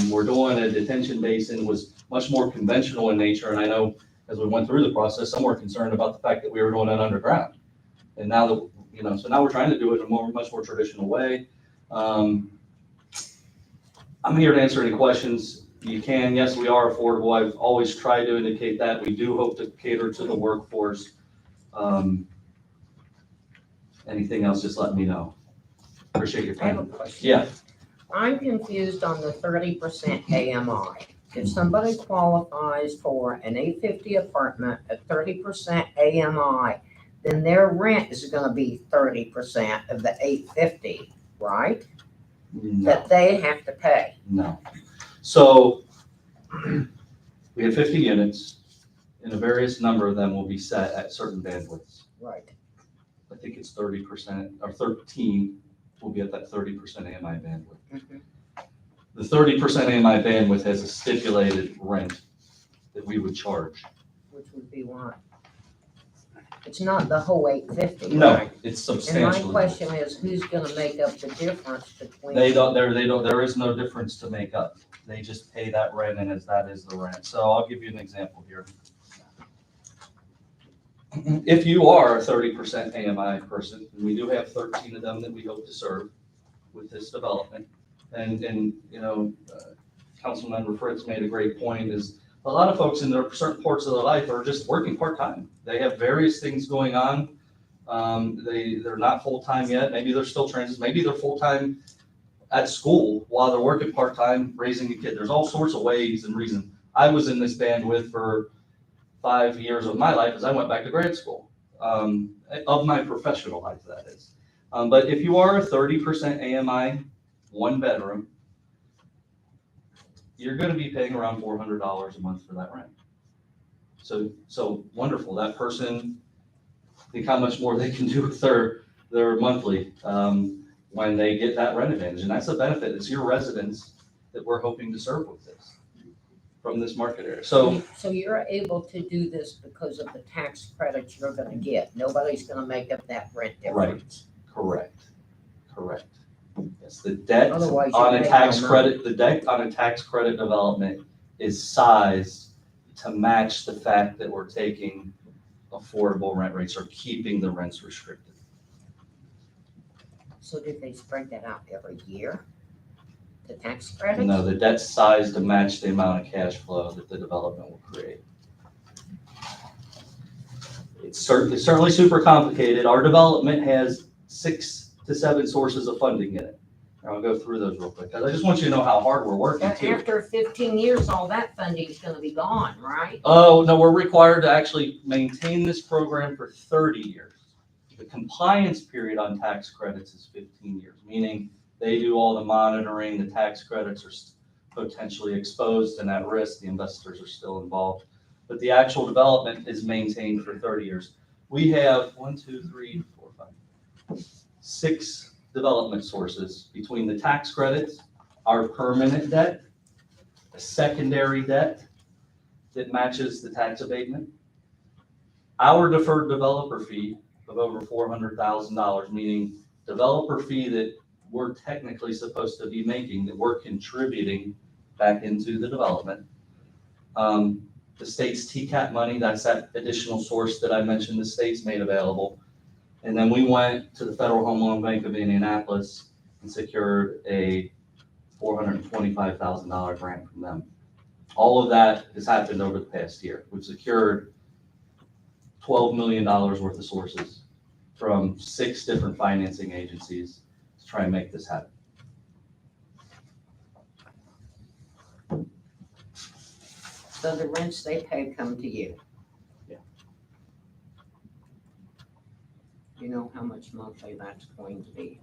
We're doing a detention basin, was much more conventional in nature. And I know as we went through the process, some were concerned about the fact that we were doing it underground. And now that, so now we're trying to do it in a much more traditional way. I'm here to answer any questions. You can, yes, we are affordable. I've always tried to indicate that. We do hope to cater to the workforce. Anything else, just let me know. Appreciate your I have a time. question. Yeah, I'm confused on the 30% AMI. If somebody qualifies for an 850 apartment at 30% AMI, then their rent is gonna be 30% of the 850, right? no, That they have to pay. no. So we have 50 units and a various number of them will be set at certain bandwidths. Right. I think it's 30% or 13 will be at that 30% AMI bandwidth. Mhm. The 30% AMI bandwidth has a stipulated rent that we would charge. Which would be what? It's not the whole 850, No, right? it's And my substantially. question is, who's gonna make up the difference between? There is no difference to make up. They just pay that rent and that is the rent. So I'll give you an example here. If you are a 30% AMI person, and we do have 13 of them that we hope to serve with this development, and Councilmember Fritz made a great point, is a lot of folks in their certain parts of their life are just working part-time. They have various things going on. They're not full-time yet. Maybe they're still transiting. Maybe they're full-time at school while they're working part-time raising a kid. There's all sorts of ways and reasons. I was in this bandwidth for 5 years of my life as I went back to grad school, of my professional life, that is. But if you are a 30% AMI, one bedroom, you're going to be paying around $400 a month for that rent. So wonderful. That person, think how much more they can do with their monthly when they get that rent advantage. And that's a benefit. It's your residents that we're hoping to serve with this from this market area. So you're able to do this because of the tax credits you're gonna get. Nobody's gonna make up that rent difference. correct. Yes, the debt Otherwise, you on a make tax no credit, the debt on a tax credit development is sized to match the fact that we're taking affordable rent rates or keeping the rents restricted. So did they spread that out every year? The tax credits? No, the debt's sized to match the amount of cash flow that the development will create. It's certainly super complicated. Our development has 6 to 7 sources of funding in it. I'll go through those real quick, because I just want you to know how hard we're working But too. after 15 years, all that funding is gonna be gone, right? Oh, no, we're required to actually maintain this program for 30 years. The compliance period on tax credits is 15 years, meaning they do all the monitoring, the tax credits potentially exposed and at risk. The investors are still involved, but the actual development is maintained for 30 years. We have 6 development sources between the tax credits, our permanent debt, a secondary debt that matches the tax abatement, our deferred developer fee of over $400,000, meaning developer fee that we're technically supposed to be making, that we're contributing back into the development. The state's TCAP money, that's that additional source that I mentioned the state's made available. And then we went to the Federal Home Loan Bank of Indianapolis and secured a $425,000 grant from them. All of that has happened over the past year. We've secured $12 million worth of sources from 6 different financing agencies to try and make this happen. So the rents they pay come to you? Yeah. Do you know how much monthly that's going to be?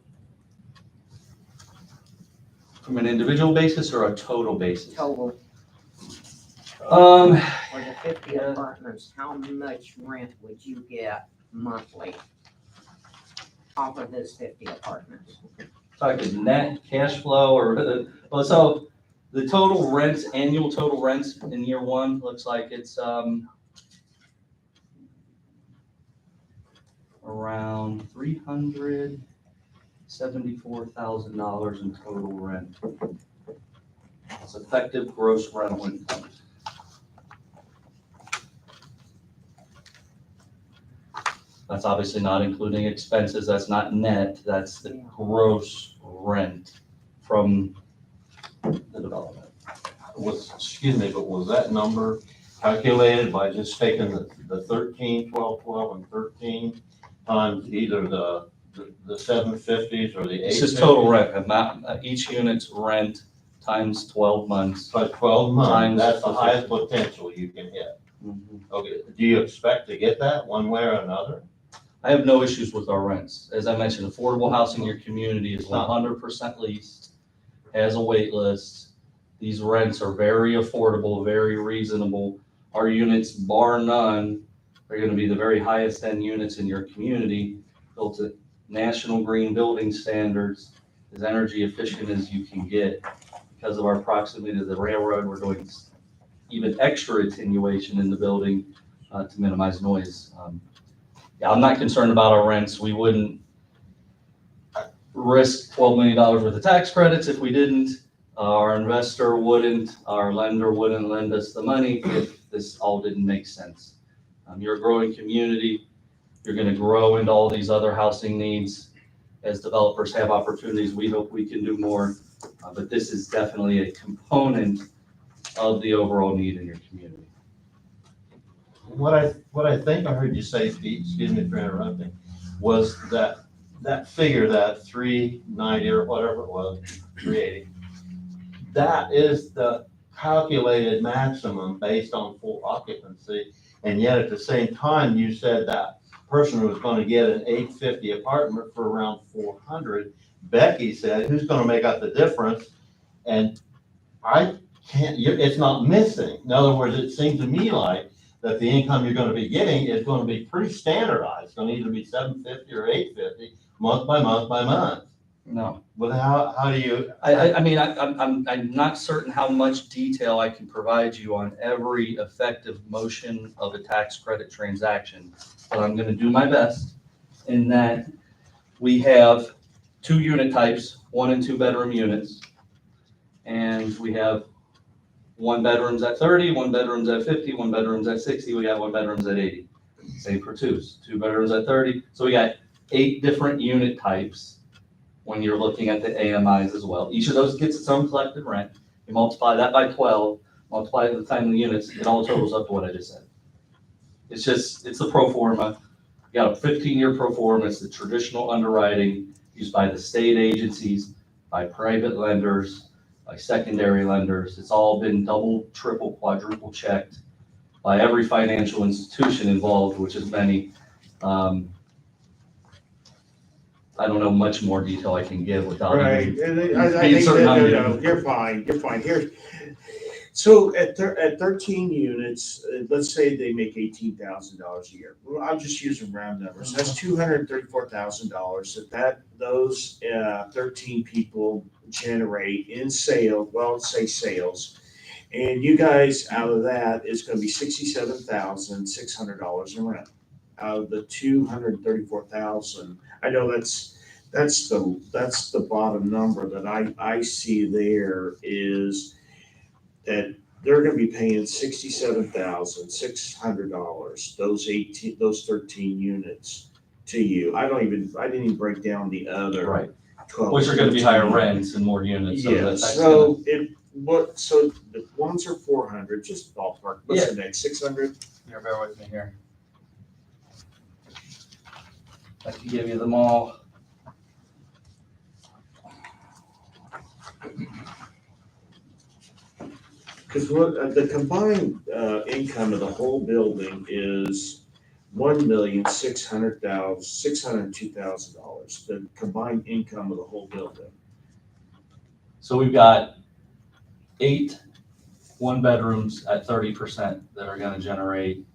From an individual basis or a total basis? Total, Um, for the 50 apartments, how much rent would you get monthly off of those 50 apartments? talking net cash flow or, well, so the total rents, annual total rents in year 1 looks like it's, around $374,000 in total rent. It's effective gross rental income. That's obviously not including expenses, that's not net, that's the gross rent from the development. Excuse me, but was that number calculated by just taking the 13, 12, 12, and 13 times either the 750s or the 850s? It's just total rent, amount, each unit's rent times 12 months. By 12 months, Times that's the 50. highest potential you can hit. Mhm. Okay, do you expect to get that one way or another? I have no issues with our rents. As I mentioned, affordable housing in your community is 100% leased, has a wait list. These rents are very affordable, very reasonable. Our units, bar none, are gonna be the very highest end units in your community, built to national green building standards, as energy efficient as you can get. Because of our proximity to the railroad, we're doing even extra attenuation in the building to minimize noise. Yeah, I'm not concerned about our rents. We wouldn't risk $12 million worth of tax credits if we didn't. Our investor wouldn't, our lender wouldn't lend us the money if this all didn't make sense. You're a growing community. You're gonna grow into all these other housing needs. As developers have opportunities, we hope we can do more. But this is definitely a component of the overall need in your community. What I think I heard you say, Pete, excuse me for interrupting, was that figure, that 390 or whatever it was, 380, that is the calculated maximum based on full occupancy. And yet at the same time, you said that person was gonna get an 850 apartment for around 400. Becky said, who's gonna make up the difference? And I can't, it's not missing. In other words, it seems to me like that the income you're gonna be getting is gonna be pretty standardized. It's gonna either be 750 or 850, month by month by month. No. But how do you? I mean, I'm not certain how much detail I can provide you on every effective motion of a tax credit transaction, but I'm gonna do my best in that we have 2 unit types, 1 and 2 bedroom units. And we have 1 bedroom's at 30, 1 bedroom's at 50, 1 bedroom's at 60, we got 1 bedroom's at 80. Same for 2s, 2 bedrooms at 30. So we got 8 different unit types when you're looking at the AMIs as well. Each of those gets its own collected rent. You multiply that by 12, multiply the time of the units, it all totals up to what I just said. It's the pro forma. You got a 15-year pro forma. It's the traditional underwriting used by the state agencies, by private lenders, by secondary lenders. It's all been double, triple, quadruple checked by every financial institution involved, which is many. I don't know much more detail I can give without. Right, even and I being think certain that, I'm no, getting- you're fine, Here, so at 13 units, let's say they make $18,000 a year. Well, I'm just using round numbers. That's $234,000 those 13 people generate in sales, well, let's say sales. And you guys, out of that, is gonna be $67,600 in rent. Out of the 234,000, I know that's the bottom number that I see there is that they're gonna be paying $67,600, those 13 units to you. I didn't even break down the other Right, 12. which are gonna be higher 13. rents and more units, so Yeah, that's gonna. so so the ones are 400, just ballpark, what's Yeah. the next, 600? Here, bear with me here. I can give you them all. Because what, the combined, income of the whole building is $602,000, the combined income of the whole building. So we've got 8 one-bedrooms at 30% that are gonna generate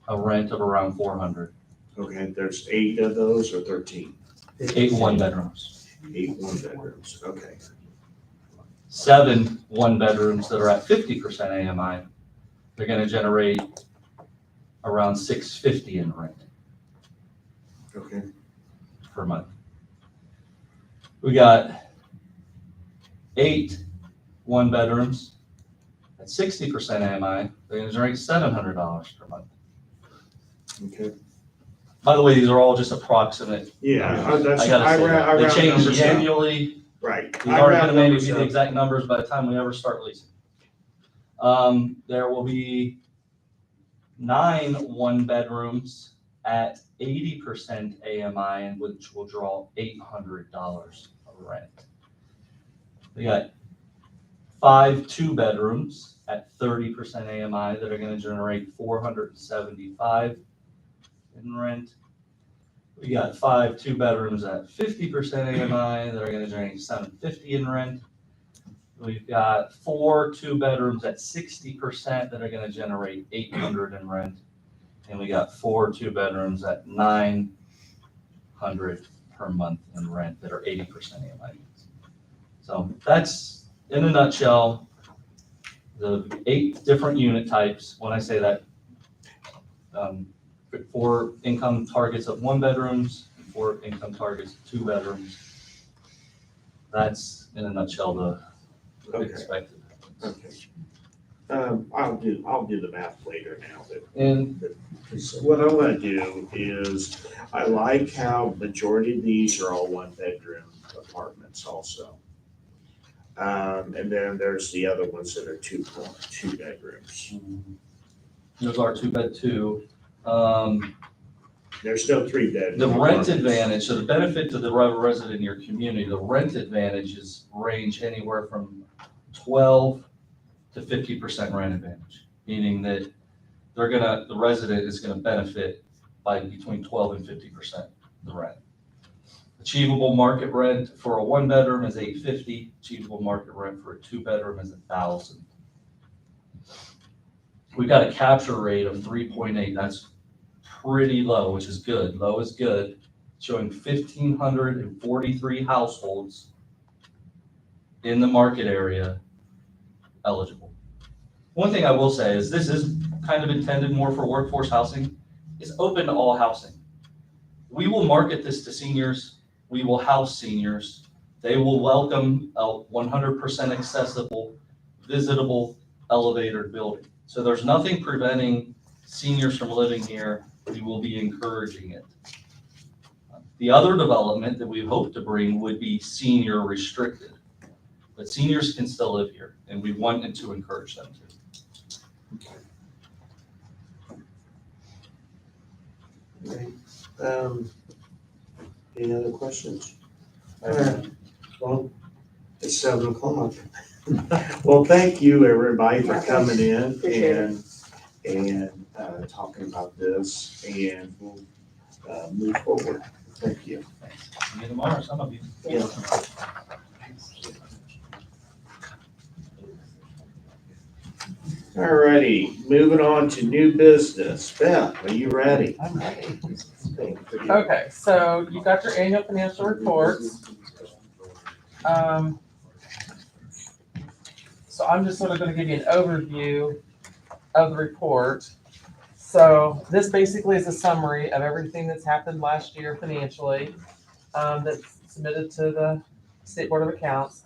a rent of around 400. Okay, there's 8 of those or 13? 8 one-bedrooms. 8 one-bedrooms, okay. 7 one-bedrooms that are at 50% AMI, they're gonna generate around $650 in rent Okay, per month. We got 8 one-bedrooms at 60% AMI, they're gonna generate $700 per month. okay. By the way, these are all just approximate. Yeah, I gotta say that. They change numbers out. annually. Right. These I aren't round gonna maybe numbers be the up. exact numbers by the time we ever start leasing. There will be 9 one-bedrooms at 80% AMI, and which will draw $800 of rent. We got 5 two-bedrooms at 30% AMI that are gonna generate $475 in rent. We got 5 two-bedrooms at 50% AMI that are gonna generate $750 in rent. We've got 4 two-bedrooms at 60% that are gonna generate $800 in rent. And we got 4 two-bedrooms at $900 per month in rent that are 80% AMI. So that's, in a nutshell, the 8 different unit types. When I say that, 4 income targets of 1-bedrooms, 4 income targets of 2 bedrooms. That's, in a nutshell, the Okay. expected. Okay. I'll do the math later now, but And so what I want to do is, I like how majority of these are all 1-bedroom apartments also. And then there's the other ones that are 2 bedrooms. those are 2-bed 2. There's no 3-bedroom. The rent apartments. advantage, so the benefit to the resident in your community, the rent advantages range anywhere from 12 to 50% rent advantage, meaning that the resident is gonna benefit by between 12 and 50% of the rent. Achievable market rent for a 1-bedroom is $850. Achievable market rent for a 2-bedroom is $1,000. We've got a capture rate of 3.8. That's pretty low, which is good. Low is good, showing 1,543 households in the market area eligible. One thing I will say is this is kind of intended more for workforce housing. It's open to all housing. We will market this to seniors. We will house seniors. They will welcome a 100% accessible, visitable, elevated building. So there's nothing preventing seniors from living here. We will be encouraging it. The other development that we hope to bring would be senior restricted. But seniors can still live here, and we wanted to encourage them to. Okay. Any other questions? Well, it's 7:00. Well, thank you, everybody, for coming in Appreciate and talking about this, and we'll move forward. Thank you. See you tomorrow, some of you. Yeah. Alrighty, moving on to new business. Beth, are you ready? I'm ready. Thank you. Okay, so you got your annual financial reports. So I'm just sort of gonna give you an overview of the report. So this basically is a summary of everything that's happened last year financially, that's submitted to the State Board of Accounts.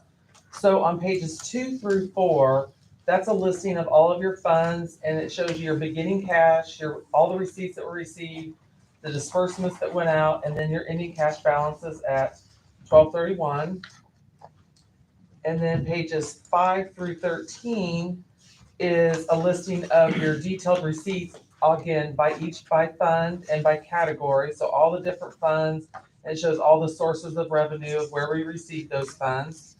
So on pages 2 through 4, that's a listing of all of your funds, and it shows you your beginning cash, all the receipts that were received, the disbursements that went out, and then your ending cash balances at 12/31. And then pages 5 through 13 is a listing of your detailed receipts, again, by fund and by category. So all the different funds, and it shows all the sources of revenue of where we received those funds.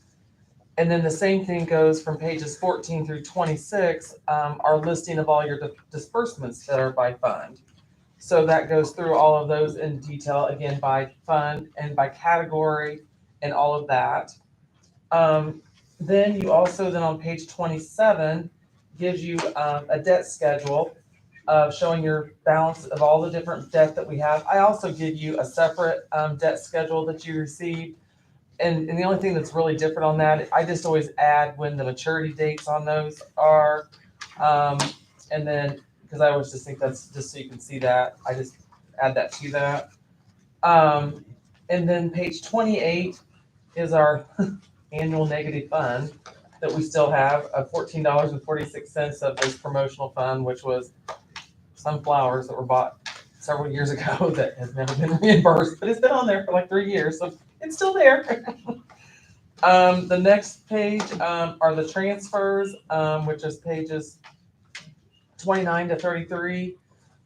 And then the same thing goes from pages 14 through 26, our listing of all your disbursements that are by fund. So that goes through all of those in detail, again, by fund and by category and all of that. Then you also, then on page 27, gives you a debt schedule showing your balance of all the different debt that we have. I also give you a separate debt schedule that you received. And the only thing that's really different on that, I just always add when the maturity dates on those are. And then, because I always just think that's just so you can see that, I just add that to that. And then page 28 is our annual negative fund that we still have of $14.46 of this promotional fund, which was some flowers that were bought several years ago that has never been reimbursed, but it's been on there for like 3 years, so it's still there. The next page are the transfers, which is pages 29 to 33,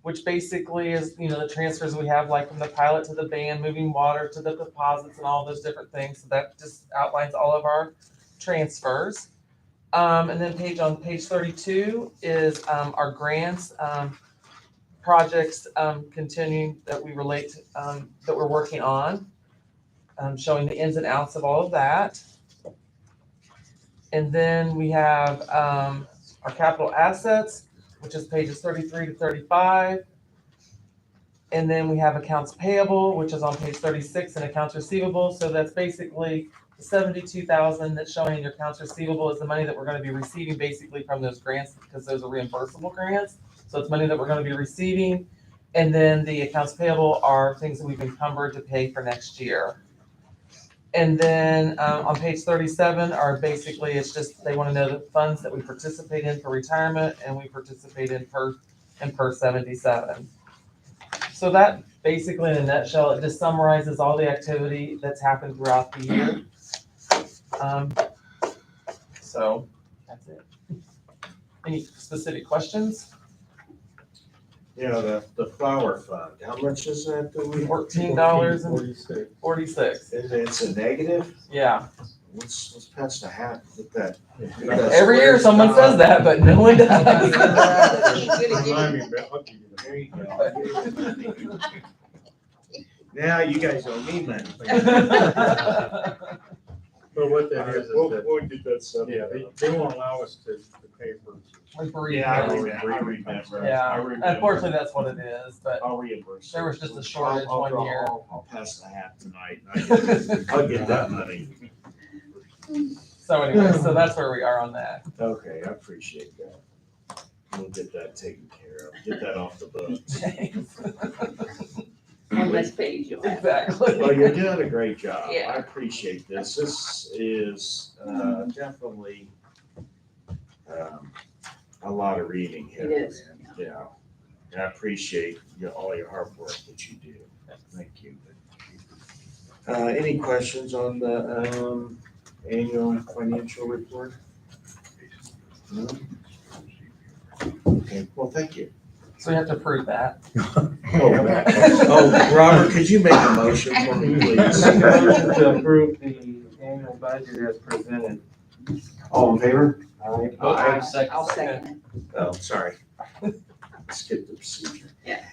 which basically is, the transfers we have, like from the pilot to the band, moving water to the deposits and all those different things. So that just outlines all of our transfers. And then on page 32 is our grants, projects continuing that we relate to, that we're working on, showing the ins and outs of all of that. And then we have our capital assets, which is pages 33 to 35. And then we have accounts payable, which is on page 36, and accounts receivable. So that's basically the $72,000 that's showing in your accounts receivable is the money that we're going to be receiving basically from those grants, because those are reimbursable grants. So it's money that we're going to be receiving. And then the accounts payable are things that we've encumbered to pay for next year. And then on page 37 are basically, it's just, they want to know the funds that we participate in for retirement and we participate in per 77. So that basically, in a nutshell, it just summarizes all the activity that's happened throughout the year. So that's it. Any specific questions? Yeah, the flower fund, how much is that we? $14.46. And it's a negative? Yeah. Let's pass the hat with that. Every year someone says that, but no one does. There you go. Now you guys owe me money. But what that is We'll that, get that settled. yeah, they won't allow us to pay for. Yeah, I remember. Yeah, unfortunately, that's what it is, but I'll reimburse. there was just a shortage I'll one year. I'll pass the hat tonight. I'll get that money. So anyway, so that's where we are on that. Okay, I appreciate that. We'll get that taken care of. Get that off the books. One less page you'll have. Exactly. Well, you're doing a great job. Yeah. I appreciate this. This is definitely a lot of reading here. It is, man. Yeah. And I appreciate all your hard work that you do. Thank you. Any questions on the annual financial report? No? Okay, well, thank you. So we have to approve that. Oh, Robert, could you make a motion for me, please? Make a motion to approve the annual budget as presented. All in favor? Aye. I'll second it. Oh, sorry. Skip the procedure. Yeah.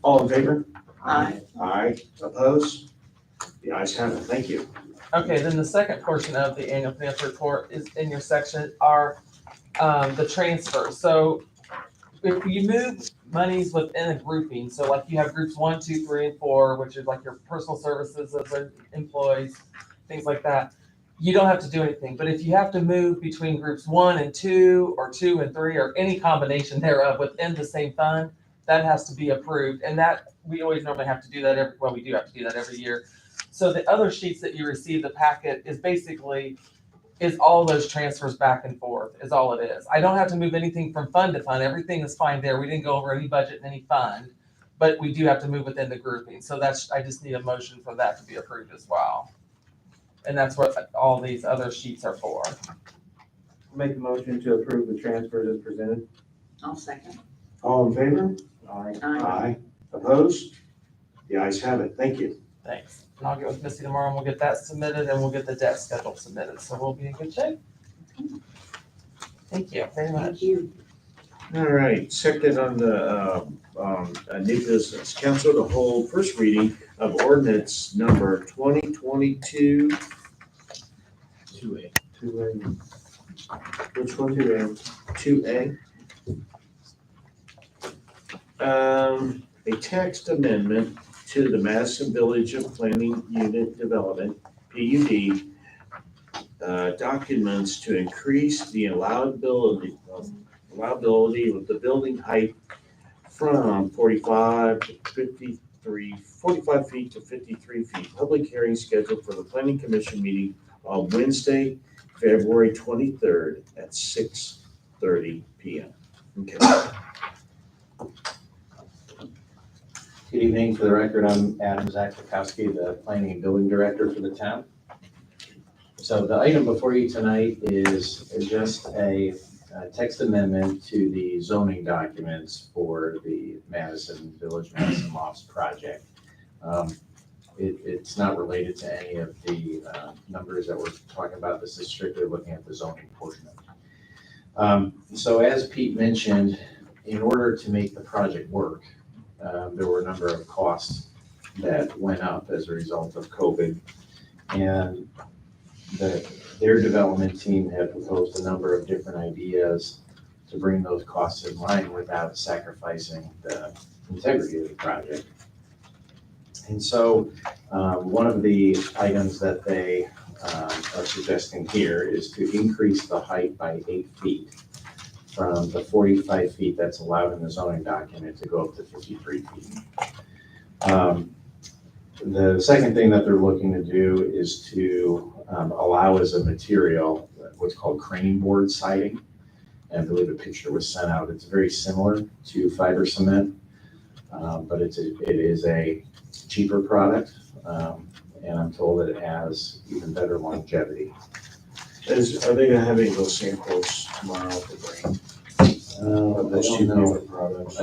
All in favor? Aye. Aye, opposed? The ayes have it, thank you. Okay, then the second portion of the annual financial report is in your section are the transfers. So if you move monies within a grouping, so like you have groups 1, 2, 3, and 4, which is like your personal services of the employees, things like that, you don't have to do anything. But if you have to move between groups 1 and 2, or 2 and 3, or any combination thereof within the same fund, that has to be approved. And that, we always normally have to do that we do have to do that every year. So the other sheets that you receive, the packet, is all those transfers back and forth, is all it is. I don't have to move anything from fund to fund. Everything is fine there. We didn't go over any budget in any fund, but we do have to move within the grouping. So I just need a motion for that to be approved as well. And that's what all these other sheets are for. Make a motion to approve the transfers as presented. I'll second. All in favor? Aye. Aye. Opposed? The ayes have it, thank you. Thanks. And I'll get with Missy tomorrow and we'll get that submitted and we'll get the debt schedule submitted. So we'll be in good shape. Thank you very much. Thank you. All right, second on the new business, council to hold first reading of ordinance number 2022. 2A. 2A. Which one? 2A. 2A. A text amendment to the Madison Village of Planning Unit Development, PUD, documents to increase the allowability of the building height from 45 feet to 53 feet. Public hearing scheduled for the Planning Commission meeting on Wednesday, February 23rd at 6:30 p.m. Okay. Good evening. For the record, I'm Adam Zaklikowski, the Planning and Building Director for the town. So the item before you tonight is just a text amendment to the zoning documents for the Madison Lofts project. It's not related to any of the numbers that we're talking about. This is strictly looking at the zoning portion of it. So as Pete mentioned, in order to make the project work, there were a number of costs that went up as a result of COVID. And their development team had proposed a number of different ideas to bring those costs in line without sacrificing the integrity of the project. And so one of the items that they are suggesting here is to increase the height by 8 feet. From the 45 feet that's allowed in the zoning document to go up to 53 feet. The second thing that they're looking to do is to allow as a material what's called crane board siding. And I believe a picture was sent out. It's very similar to fiber cement, but it is a cheaper product. And I'm told that it has even better longevity. Are they gonna have any of those samples tomorrow to bring? I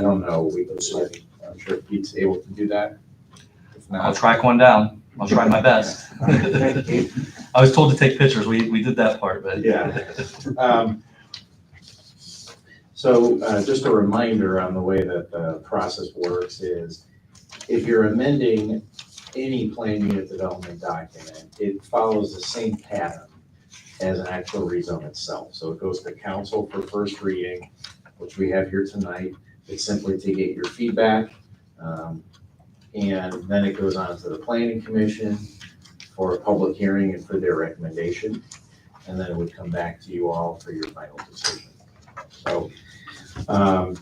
don't know. I'm sure Pete's able to do that. If not, I'll track one down. I'll try my best. I was told to take pictures. We did that part, but. Yeah. So just a reminder on the way that the process works is if you're amending any plan unit development document, it follows the same pattern as an actual rezone itself. So it goes to council for first reading, which we have here tonight. It's simply to get your feedback. And then it goes on to the planning commission for a public hearing and for their recommendation. And then it would come back to you all for your final decision. So, and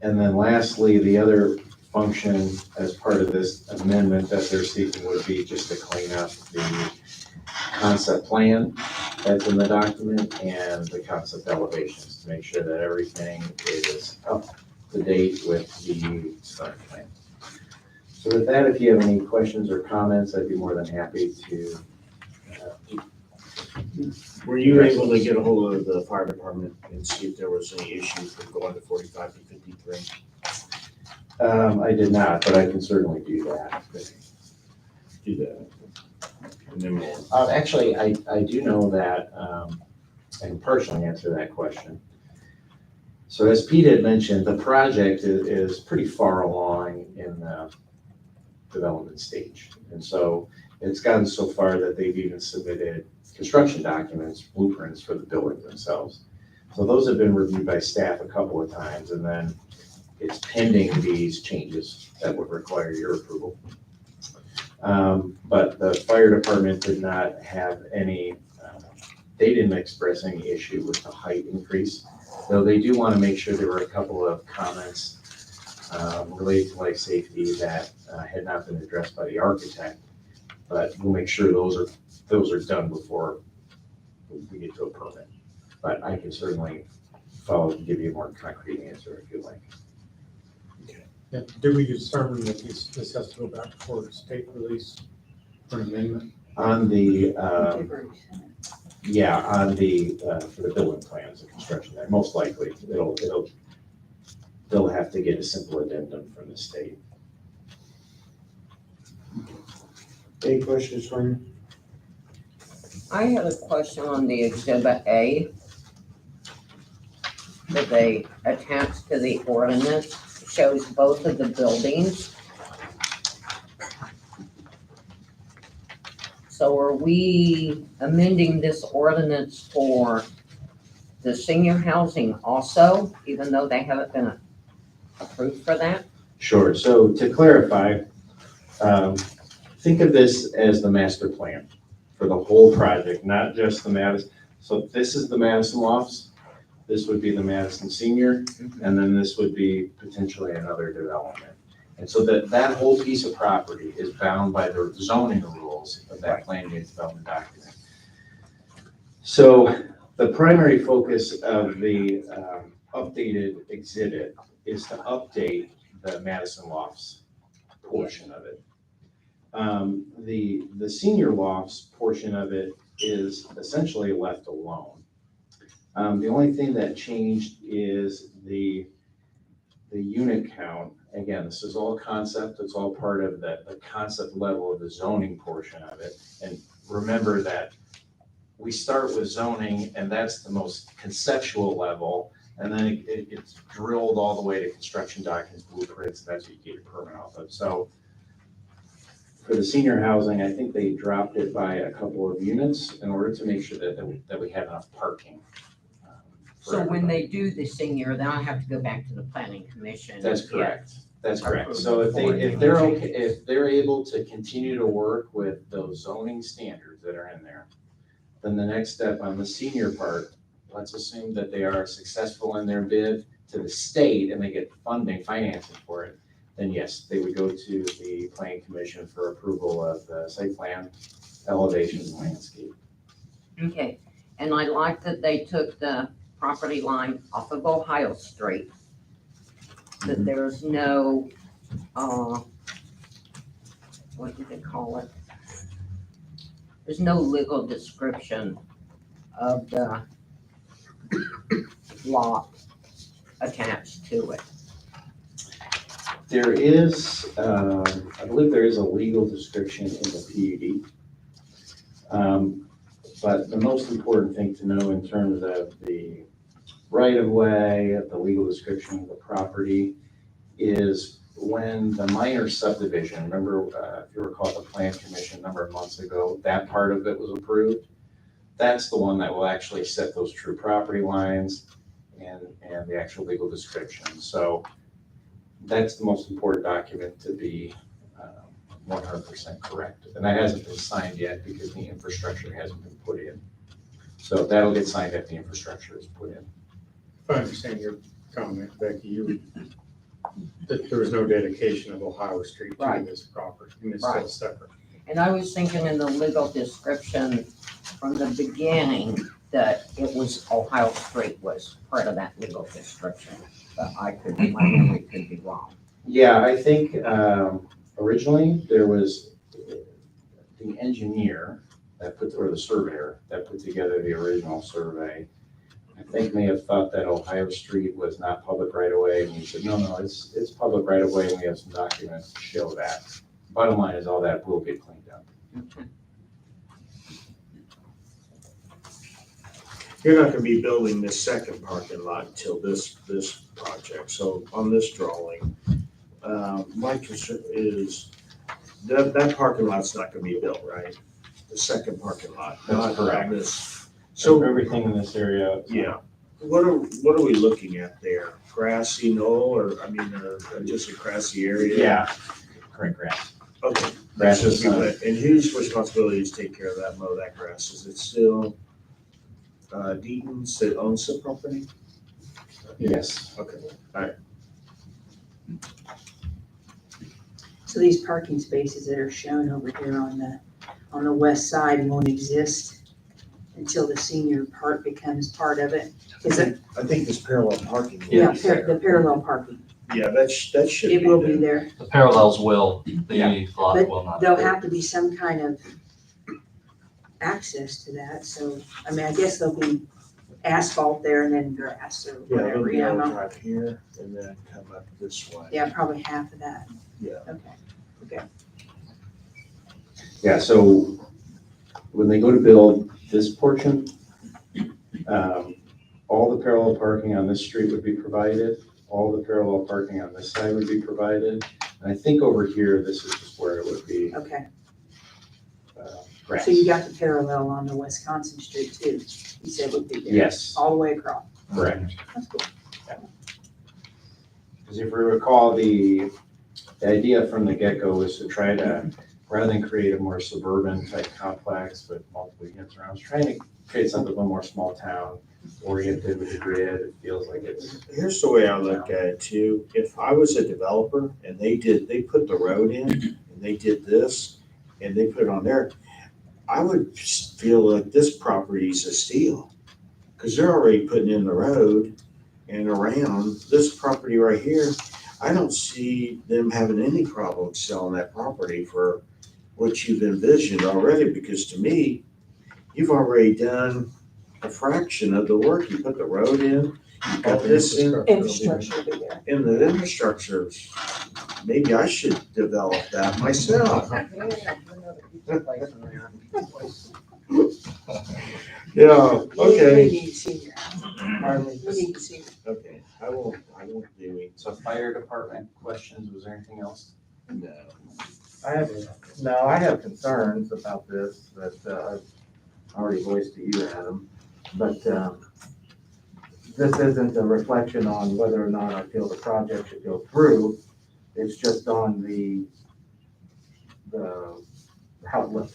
then lastly, the other function as part of this amendment that they're seeking would be just to clean up the concept plan that's in the document and the concept elevations to make sure that everything is up to date with the start plan. So with that, if you have any questions or comments, I'd be more than happy to. Were you able to get a hold of the fire department and see if there was any issues with going to 45 to 53? I did not, but I can certainly do that. Do that. And then we'll. Actually, I do know that I can partially answer that question. So as Pete had mentioned, the project is pretty far along in the development stage. And so it's gotten so far that they've even submitted construction documents, blueprints for the building themselves. So those have been reviewed by staff a couple of times, and then it's pending these changes that would require your approval. But the fire department did not have any, they didn't express any issue with the height increase, though they do want to make sure there were a couple of comments related to life safety that had not been addressed by the architect. But we'll make sure those are done before we get to a permit. But I can certainly follow and give you a more concrete answer if you like. Yeah, did we determine that this has to go back for state release for an amendment? On the, yeah, on the, for the building plans, the construction there, most likely, they'll have to get a simple addendum from the state. Any questions for me? I had a question on the Exhibit A that they attached to the ordinance, shows both of the buildings. So are we amending this ordinance for the senior housing also, even though they haven't been approved for that? Sure, so to clarify, think of this as the master plan for the whole project, not just the Madison. So this is the Madison Lofts, this would be the Madison Senior, and then this would be potentially another development. And so that whole piece of property is bound by the zoning rules of that plan unit development document. So the primary focus of the updated exhibit is to update the Madison Lofts portion of it. The senior lofts portion of it is essentially left alone. The only thing that changed is the unit count. Again, this is all concept, it's all part of the concept level of the zoning portion of it. And remember that we start with zoning, and that's the most conceptual level, and then it gets drilled all the way to construction documents, blueprints, and that's what you get your permit off of. So for the senior housing, I think they dropped it by a couple of units in order to make sure that we have enough parking. So when they do the senior, then I have to go back to the planning commission. That's correct. That's correct. So if they're okay, if they're able to continue to work with those zoning standards that are in there, then the next step on the senior part, let's assume that they are successful in their bid to the state and they get funding, financing for it, then yes, they would go to the planning commission for approval of the site plan, elevations, and landscape. Okay, and I like that they took the property line off of Ohio Street. That there's no, what do they call it? There's no legal description of the lot attached to it. There is, I believe there is a legal description in the PUD. But the most important thing to know in terms of the right-of-way, the legal description of the property, is when the minor subdivision, remember, if you recall the plan commission a number of months ago, that part of it was approved. That's the one that will actually set those true property lines and the actual legal description. So that's the most important document to be 100% correct. And that hasn't been signed yet because the infrastructure hasn't been put in. So that'll get signed if the infrastructure is put in. If I understand your comment, Becky, that there was no dedication of Ohio Street to Right. this property, and it's Right. still separate. And I was thinking in the legal description from the beginning that it was Ohio Street was part of that legal description. But my memory could be wrong. Yeah, I think originally there was the engineer that or the surveyor that put together the original survey. I think may have thought that Ohio Street was not public right of way, and he said, no, it's public right of way, and we have some documents to show that. Bottom line is all that will get cleaned up. Okay. You're not gonna be building this second parking lot until this project, so on this drawing, my concern is that parking lot's not gonna be built, right? The second parking lot, That's not correct. this. So So, everything in this area. yeah, what are we looking at there? Grassy knoll, or just a grassy area? Yeah, correct, grass. Okay. Grass So is, and whose responsibility is to take care of that, mow that grass? Is it still Deaton's that owns the property? yes. Okay. So these parking spaces that are shown over here on the west side won't exist until the senior part becomes part of it? Is it? I think this parallel parking. will Yeah, be there. the parallel parking. Yeah, that should be It will be there. there. The parallels will, the Yeah. lot will not. There'll have to be some kind of access to that, so, I guess there'll be asphalt there and then grass or Yeah, they'll whatever, be you able to know? drive here and then come up this way. Yeah, probably half of that. Yeah. Okay. Yeah, so when they go to build this portion, all the parallel parking on this street would be provided, all the parallel parking on this side would be provided. And I think over here, this is just where it would be Okay, grass. so you got the parallel on the Wisconsin Street too, you said would be there? Yes, All the way across? correct. That's cool. Because if we recall, the idea from the get-go was to try to, rather than create a more suburban type complex with multiple units around, I was trying to create something a little more small town oriented with the grid. It feels like it's. Here's the way I look at it too. If I was a developer and they put the road in and they did this and they put it on there, I would feel like this property's a steal. Cause they're already putting in the road and around this property right here. I don't see them having any problem selling that property for what you've envisioned already, because to me, you've already done a fraction of the work. You put the road in, you got this in, Infrastructure will be there. and the infrastructure. Maybe I should develop that myself. Yeah, We okay. need senior. We need senior. Okay, I won't do it. So fire department questions, was there anything else? No. I have concerns about this that I've already voiced to you, Adam, but this isn't a reflection on whether or not I feel the project should go through. It's just on the how it looks,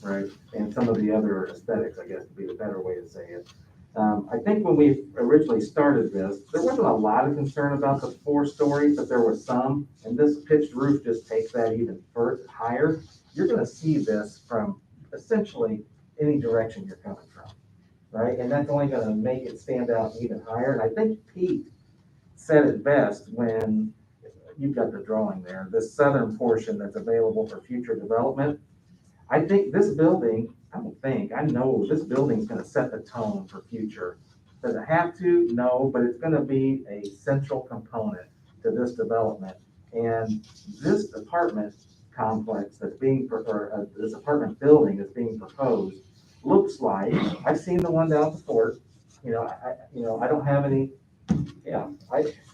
right? And some of the other aesthetics, I guess, would be the better way to say it. I think when we originally started this, there wasn't a lot of concern about the 4-story, but there was some, and this pitched roof just takes that even further higher. You're gonna see this from essentially any direction you're coming from, right? And that's only gonna make it stand out even higher. And I think Pete said it best when you've got the drawing there, this southern portion that's available for future development. I think this building, I know this building's gonna set the tone for future. Does it have to? No, but it's gonna be a central component to this development. And this apartment complex that's being, this apartment building that's being proposed looks like, I've seen the one down at the fort, I don't have any,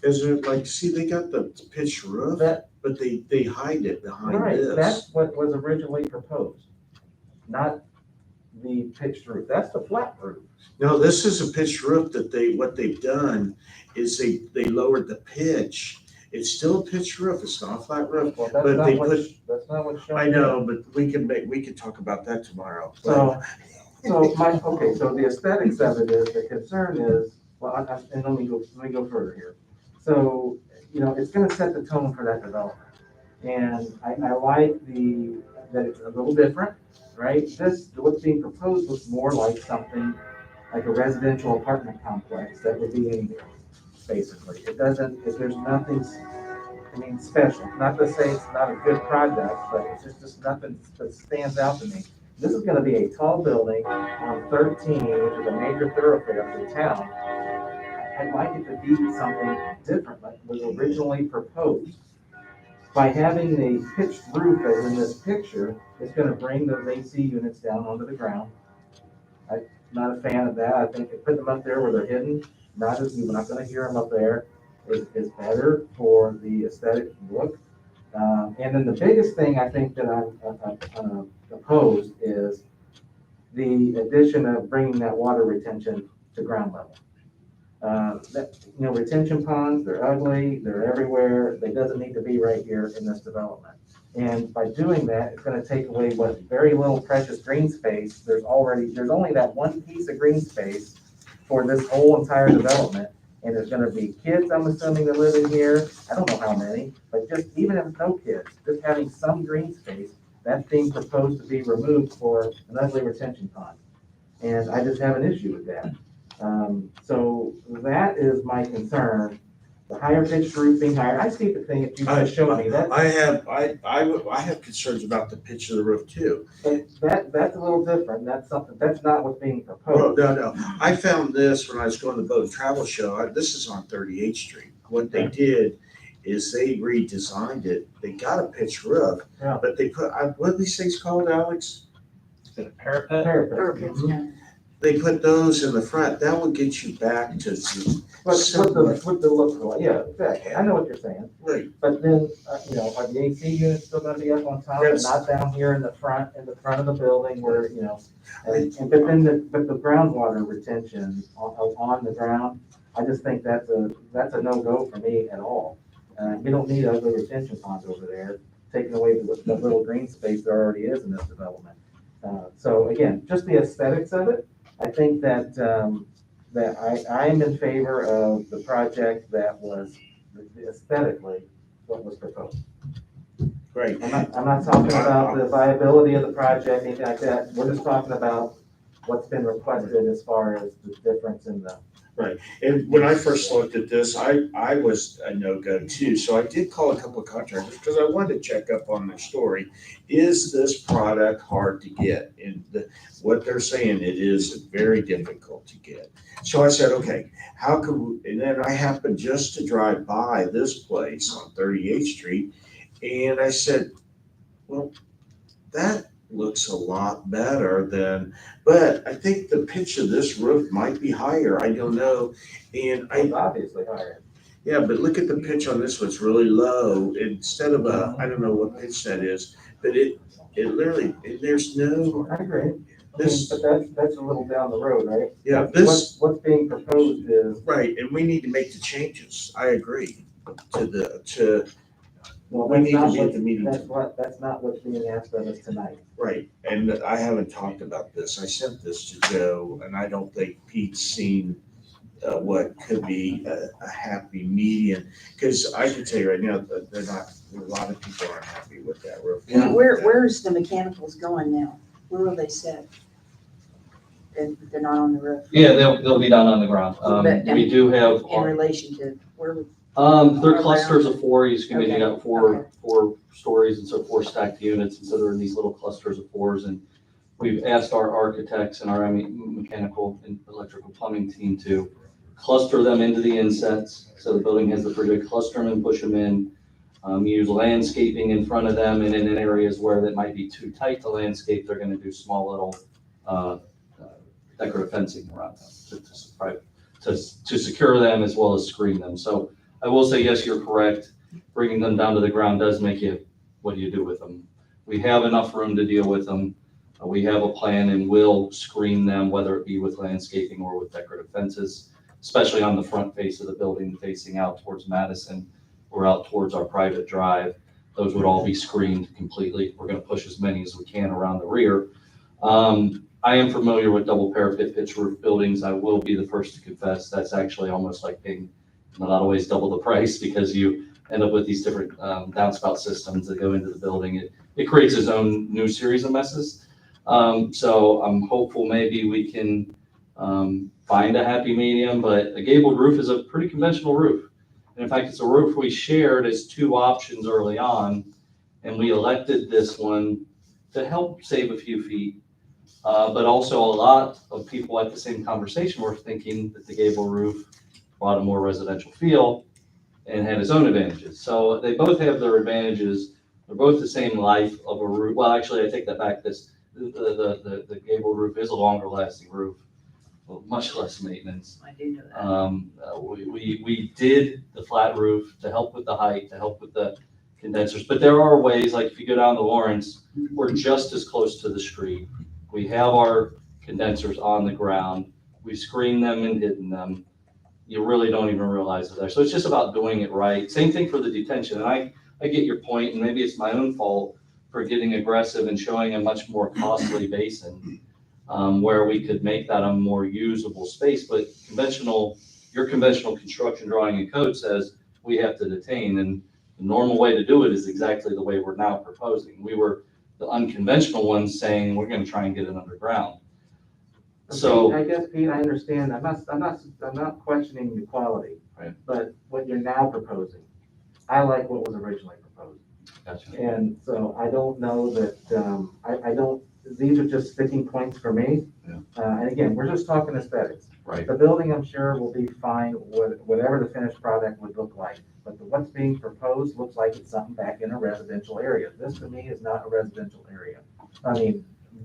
Is it like, see, they got the pitched roof, that, but they hide it behind right, this. that's what was originally proposed, not the pitched roof. That's the flat roof. No, this is a pitched roof that what they've done is they lowered the pitch. It's still a pitched roof, it's not a flat roof. Well, But they that's not what's shown. I know, but we can talk about that tomorrow. So the aesthetics of it is, the concern is, and let me go further here. So, it's gonna set the tone for that development. And I like that it's a little different, right? What's being proposed looks more like something like a residential apartment complex that would be anywhere, basically. There's nothing, special. Not to say it's not a good project, but it's just nothing that stands out to me. This is gonna be a tall building on 13, which is a major thoroughfare of the town. I'd like it to be something different, like was originally proposed. By having the pitched roof as in this picture, it's gonna bring those AC units down onto the ground. not a fan of that. I think putting them up there where they're hidden, we're not gonna hear them up there, is better for the aesthetic look. And then the biggest thing I think that I'm opposed is the addition of bringing that water retention to ground level. Retention ponds, they're ugly, they're everywhere, they doesn't need to be right here in this development. And by doing that, it's gonna take away what very little precious green space, there's only that one piece of green space for this whole entire development. And there's gonna be kids, I'm assuming, that live in here, I don't know how many, but just even if no kids, just having some green space, that's being proposed to be removed for an ugly retention pond. And I just have an issue with that. So that is my concern. The higher pitched roof being higher, I see the thing that you just showed me, I have concerns about the pitch of the roof too. that's a little different. That's something, that's not what's being Well, proposed. no, I found this when I was going to boat travel show. This is on 38th Street. What they did is they redesigned it. They got a pitched roof, Yeah. but they put, what are these things called, Alex? Parapet? Perfect, yeah. They put those in the front. That would get you back to What the look like, yeah, exactly. I know what you're saying. right. But then, are the AC units still gonna be up on top and not down here in the front of the building where, but the groundwater retention on the ground, I just think that's a no-go for me at all. You don't need ugly retention ponds over there, taking away the little green space there already is in this development. So again, just the aesthetics of it, I think that I am in favor of the project that was aesthetically what was proposed. Right. I'm not talking about the viability of the project, anything like that. We're just talking about what's been requested as far as the difference in the. Right. And when I first looked at this, I was a no-go too. So I did call a couple of contractors because I wanted to check up on their story. Is this product hard to get? And what they're saying, it is very difficult to get. So I said, okay, how could we, and then I happened just to drive by this place on 38th Street. And I said, well, that looks a lot better than, but I think the pitch of this roof might be higher. I don't know. And It's obviously higher. yeah, but look at the pitch on this one. It's really low instead of I don't know what pitch that is, but it literally, there's no, I agree. this, But that's a little down the road, right? yeah, this, What's being proposed is, right. And we need to make the changes. I agree well, we that's need to not be at the meeting. that's not what's being asked of us tonight. Right, and I haven't talked about this. I sent this to Joe, and I don't think Pete's seen what could be a happy median. Because I can tell you right now, that they're not, a lot of people aren't happy with that roof. Where's the mechanicals going now? Where will they sit? They're not on the roof. Yeah, they'll be down on the ground. But, We do have, In relation to where we. they're clusters of four. You can maybe got four stories, and so 4 stacked units, and so they're in these little clusters of 4s. And we've asked our architects and our mechanical and electrical plumbing team to cluster them into the insets. So the building has the freeway, cluster them and push them in. Use landscaping in front of them, and in areas where that might be too tight to landscape, they're gonna do small little decorative fencing around them to secure them as well as screen them. So I will say, yes, you're correct. Bringing them down to the ground does make you, what do you do with them? We have enough room to deal with them. We have a plan and will screen them, whether it be with landscaping or with decorative fences, especially on the front face of the building facing out towards Madison or out towards our private drive. Those would all be screened completely. We're gonna push as many as we can around the rear. I am familiar with double parapet pitch roof buildings. I will be the first to confess that's actually almost like paying in a lot of ways double the price, because you end up with these different downspout systems that go into the building. It creates its own new series of messes. So I'm hopeful maybe we can find a happy medium, but a gabled roof is a pretty conventional roof. And in fact, it's a roof we shared as 2 options early on, and we elected this one to help save a few feet. But also a lot of people at the same conversation were thinking that the gable roof brought a more residential feel and had its own advantages. So they both have their advantages. They're both the same life of a roof. Well, actually, I take that back. The gable roof is a longer lasting roof. much less maintenance. I do know that. We did the flat roof to help with the height, to help with the condensers, but there are ways, like if you go down to Lawrence, we're just as close to the street. We have our condensers on the ground. We screened them and hidden them. You really don't even realize it there. So it's just about doing it right. Same thing for the detention. And I get your point, and maybe it's my own fault for getting aggressive and showing a much more costly basin, where we could make that a more usable space. But your conventional construction drawing and code says we have to detain, and the normal way to do it is exactly the way we're now proposing. We were the unconventional ones saying we're going to try and get it underground. So I guess, Pete, I understand. I'm not questioning the quality. Right. But what you're now proposing, I like what was originally proposed. Gotcha. And so I don't know that, I don't, these are just sticking points for me. Yeah. And again, we're just talking aesthetics. Right. The building, I'm sure, will be fine, whatever the finished product would look like. But what's being proposed looks like it's something back in a residential area. This to me is not a residential area. I mean,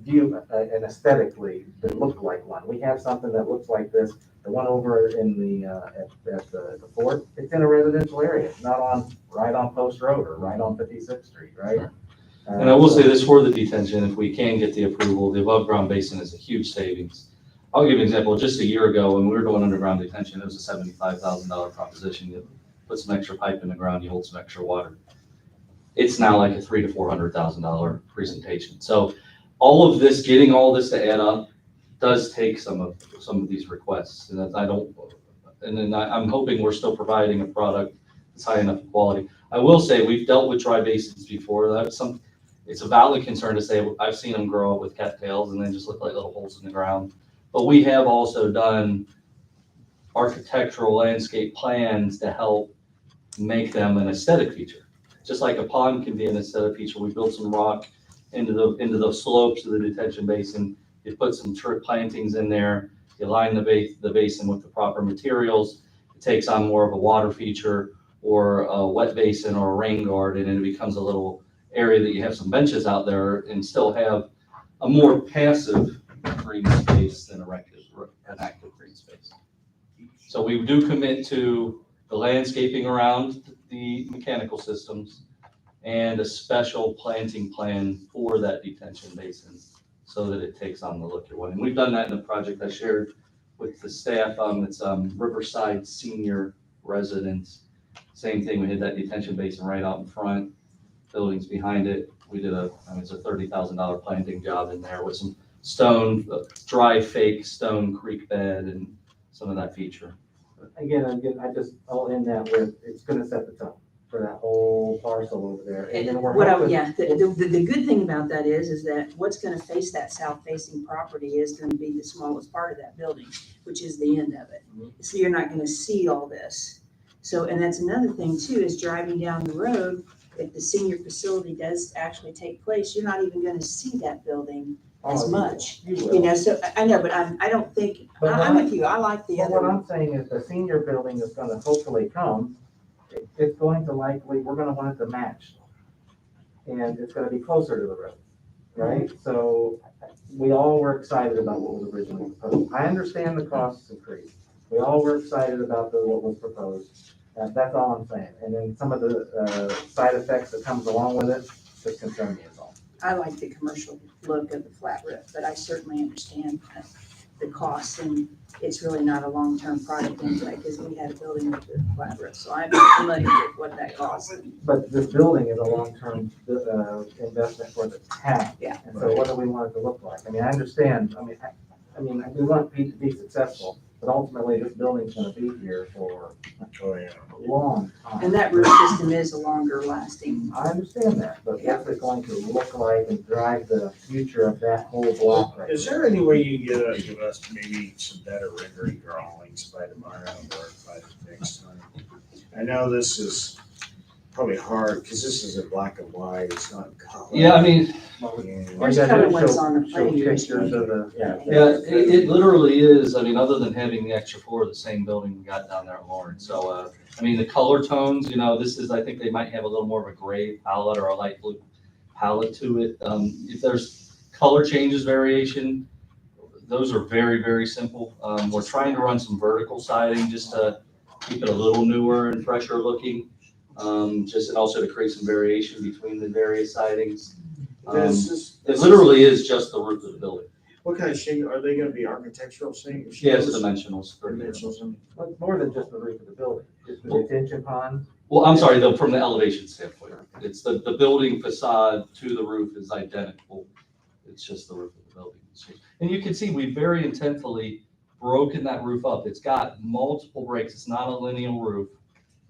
and aesthetically, they look like one. We have something that looks like this. The one over in the, at the fort, it's in a residential area, not right on Post Road or right on 56th Street, right? Sure. And I will say this for the detention, if we can get the approval, the above ground basin is a huge savings. I'll give you an example. Just a year ago, when we were doing underground detention, it was a $75,000 proposition. You put some extra pipe in the ground, you hold some extra water. It's now like a $300,000 to $400,000 presentation. So all of this, getting all this to add up, does take some of these requests, and I'm hoping we're still providing a product that's high enough quality. I will say we've dealt with dry basins before. It's a valid concern to say I've seen them grow up with cattails and they just look like little holes in the ground. But we have also done architectural landscape plans to help make them an aesthetic feature. Just like a pond can be an aesthetic feature, we built some rock into the slopes of the detention basin. You put some turf plantings in there, you line the basin with the proper materials. It takes on more of a water feature or a wet basin or a rain garden, and it becomes a little area that you have some benches out there and still have a more passive green space than an active green space. So we do commit to the landscaping around the mechanical systems and a special planting plan for that detention basin so that it takes on the look you want. And we've done that in a project I shared with the staff. It's Riverside Senior Residence. Same thing, we had that detention basin right out in front, buildings behind it. We did it's a $30,000 planting job in there with some stone, dry fake stone creek bed and some of that feature. Again, I'll end that with, it's gonna set the tone for that whole parcel over there. And then The good thing about that is that what's gonna face that south-facing property is gonna be the smallest part of that building, which is the end of it. So you're not gonna see all this. So, and that's another thing too, is driving down the road, if the senior facility does actually take place, you're not even gonna see that building as much. You know, so I know, but I don't think, I'm with you, I like the other. What I'm saying is the senior building is gonna hopefully come, it's going to likely, we're gonna want it to match. And it's gonna be closer to the road, right? So we all were excited about what was originally proposed. I understand the costs increase. We all were excited about what was proposed. That's all I'm saying. And then some of the side effects that comes along with it just concern me is all. I like the commercial look of the flat roof, but I certainly understand the costs, and it's really not a long-term project anyway, because we had a building with a flat roof, so I'm familiar with what that costs. But this building is a long-term investment for the town. Yeah. And so what do we want it to look like? I mean, I understand, we want Pete to be successful, but ultimately this building's gonna be here for a long time. And that roof system is a longer lasting. I understand that, but what's it going to look like and drive the future of that whole block right Is there? there any way you can give us maybe some better rendering drawings by tomorrow or by the next time? I know this is probably hard because this is in black and white, it's not in color. Yeah, I mean, There's color ones on the plane. Pictures of the, it literally is, I mean, other than having the extra floor of the same building we got down there at Lawrence. So, I mean, the color tones, this is, I think they might have a little more of a gray palette or a light blue palette to it. If there's color changes variation, those are very, very simple. We're trying to run some vertical siding just to keep it a little newer and fresher looking. And also to create some variation between the various sidings. It literally is just the roof of the building. What kind of shingle, are they gonna be architectural shingles? Yes, dimensionals. Dimensionals. But more than just the roof of the building, just the detention pond. Well, I'm sorry, though, from the elevation standpoint, it's the building facade to the roof is identical. It's just the roof of the building. And you can see we very intentionally broken that roof up. It's got multiple breaks. It's not a lineal roof.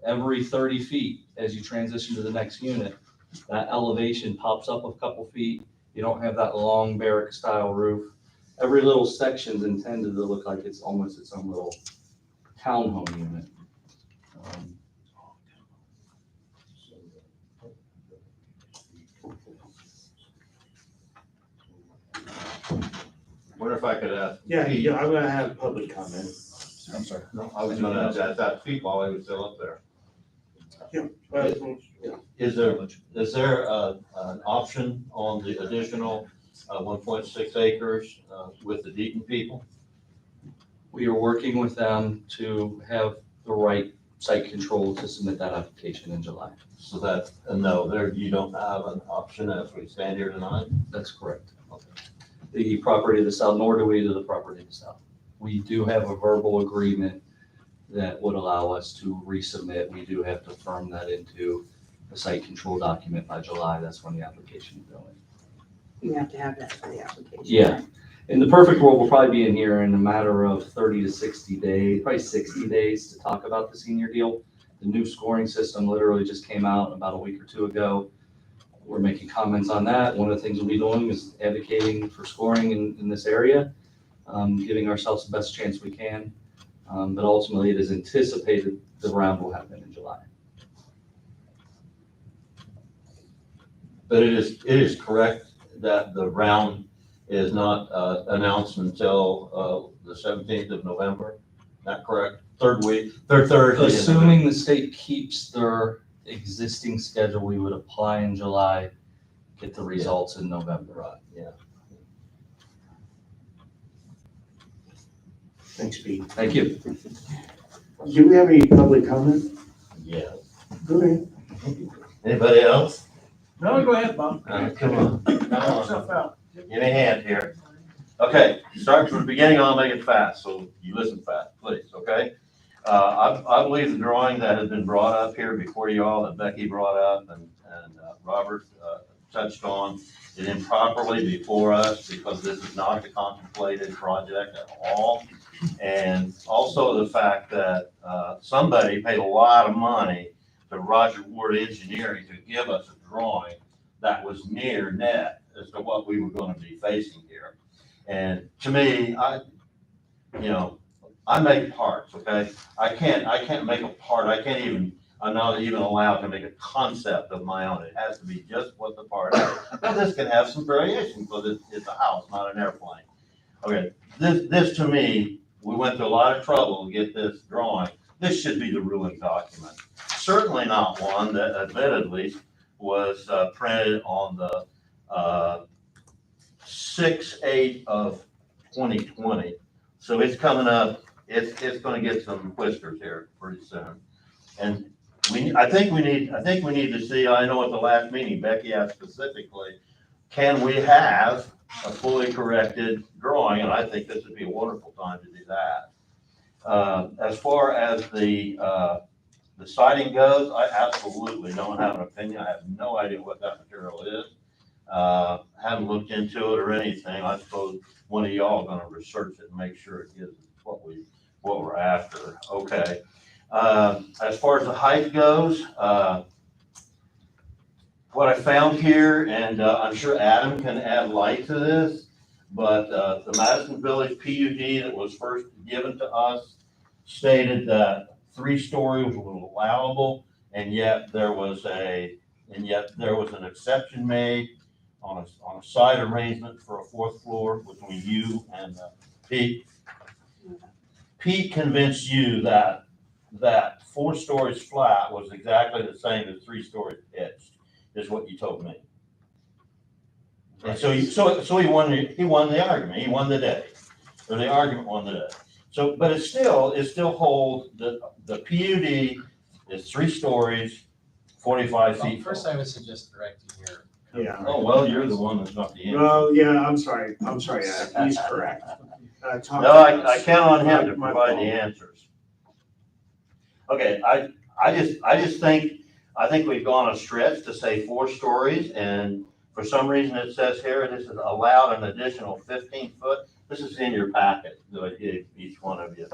Every 30 feet, as you transition to the next unit, that elevation pops up a couple feet. You don't have that long barrack style roof. Every little section is intended to look like it's almost its own little townhome unit. Wonder if I could ask. Yeah, I'm gonna have public comment. I'm sorry. No, I was gonna ask that Pete while he was still up there. Is there an option on the additional 1.6 acres with the Deaton people? We are working with them to have the right site control to submit that application in July. So that, no, there, you don't have an option as we stand here tonight? That's correct. The property to the south, nor do we to the property to the south. We do have a verbal agreement that would allow us to resubmit. We do have to firm that into a site control document by July. That's when the application is going. You have to have that for the application. Yeah. In the perfect world, we'll probably be in here in a matter of 30 to 60 days, probably 60 days to talk about the senior deal. The new scoring system literally just came out about a week or two ago. We're making comments on that. One of the things we'll be doing is advocating for scoring in this area, giving ourselves the best chance we can. But ultimately, it is anticipated the round will happen in July. But it is correct that the round is not announced until the 17th of November. Is that correct? Third Thursday. Assuming the state keeps their existing schedule, we would apply in July, get the results in November. Right, yeah. Thanks, Pete. Thank you. Do we have any public comment? Yeah. Okay. Anybody else? No, go ahead, Bob. Come on. Come on. Give me a hand here. Okay, start from the beginning, I'll make it fast, so you listen fast, please, okay? I believe the drawing that has been brought up here before you all, that Becky brought up and Robert touched on, is improperly before us because this is not the contemplated project at all. And also the fact that somebody paid a lot of money to Roger Ward Engineering to give us a drawing that was near net as to what we were going to be facing here. And to me, I make parts, okay? I can't make a part. I'm not even allowed to make a concept of my own. It has to be just what the part is. Now this can have some variation because it's a house, not an airplane. Okay, this to me, we went through a lot of trouble to get this drawing. This should be the ruling document. Certainly not one that admittedly was printed on the 6/8 of 2020. So it's coming up, it's gonna get some whiskers here pretty soon. And I think we need to see, I know at the last meeting, Becky asked specifically, can we have a fully corrected drawing? And I think this would be a wonderful time to do that. As far as the siding goes, I absolutely don't have an opinion. I have no idea what that material is. Haven't looked into it or anything. I suppose one of y'all are gonna research it and make sure it gives what we're after. Okay. As far as the height goes, what I found here, and I'm sure Adam can add light to this, but the Madison Village PUD that was first given to us stated that 3 stories was allowable, and yet there was an exception made on a side arrangement for a 4th floor between you and Pete. Pete convinced you that 4 stories flat was exactly the same as 3 stories pitched, is what you told me. And so he won the argument. He won the day. or the argument on that. So, but it still holds, the PUD is 3 stories, 45 feet. First, I would suggest directing your. Yeah. Oh, well, you're the one that's not the answer. Well, yeah, I'm sorry, Adam, he's correct. Tom No, I count on him to My provide the fault. answers. Okay, I just think we've gone a stretch to say 4 stories, and for some reason it says here, this is allowed an additional 15 foot. This is in your packet that I gave each one of you.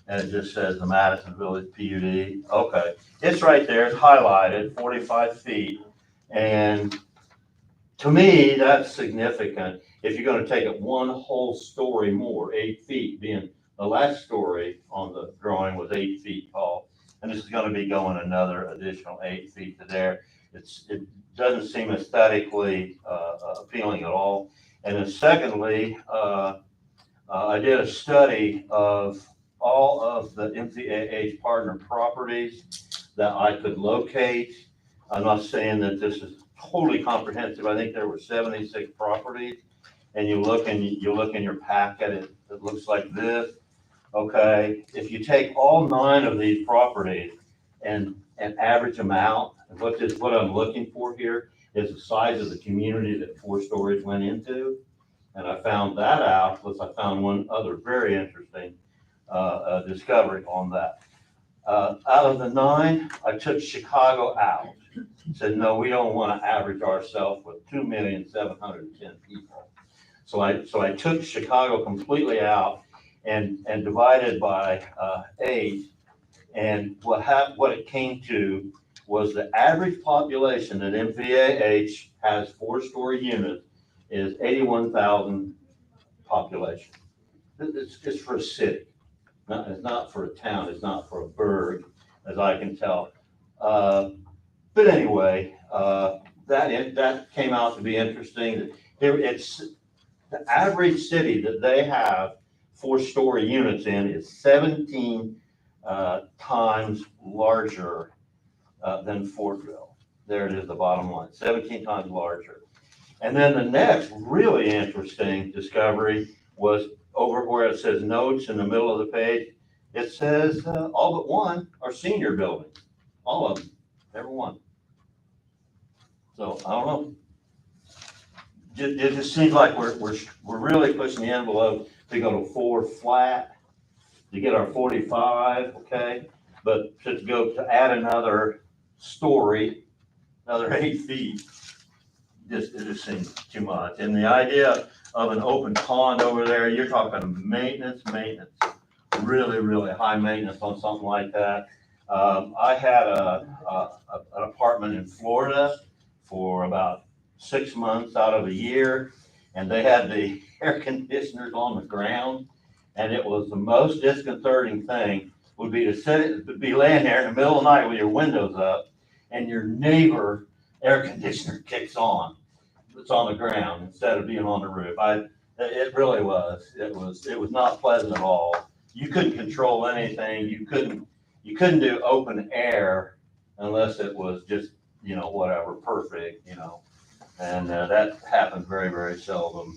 And it just says the Madison Village PUD. Okay, it's right there, it's highlighted, 45 feet. And to me, that's significant. If you're gonna take it 1 whole story more, 8 feet, being the last story on the drawing was 8 feet tall. And this is gonna be going another additional 8 feet to there. It doesn't seem aesthetically appealing at all. And then secondly, I did a study of all of the MCAH partner properties that I could locate. I'm not saying that this is totally comprehensive. I think there were 76 properties. And you look in your packet, it looks like this. Okay, if you take all 9 of these properties and average them out, and what I'm looking for here is the size of the community that 4 stories went into. And I found that out, plus I found one other very interesting discovery on that. Out of the 9, I took Chicago out. Said, no, we don't want to average ourselves with 2,710,000 people. So I took Chicago completely out and divided by 8. And what it came to was the average population that MVAH has 4-story units is 81,000 population. It's for a city. It's not for a town. It's not for a burg, as I can tell. But anyway, that came out to be interesting. It's the average city that they have 4-story units in is 17 times larger than Fortville. There it is, the bottom line, 17 times larger. And then the next really interesting discovery was over where it says notes in the middle of the page. It says all but 1 are senior buildings, all of them, every one. So I don't know. It just seems like we're really pushing the envelope to go to 4 flat, to get our 45, okay? But to add another story, another 8 feet, it just seems too much. And the idea of an open pond over there, you're talking maintenance, really, really high maintenance on something like that. I had an apartment in Florida for about 6 months out of a year, and they had the air conditioners on the ground, and it was the most disconcerting thing would be to be laying there in the middle of the night with your windows up, and your neighbor air conditioner kicks on. It's on the ground instead of being on the roof. It really was. It was not pleasant at all. You couldn't control anything. You couldn't do open air unless it was just, whatever, perfect, and that happened very, very seldom.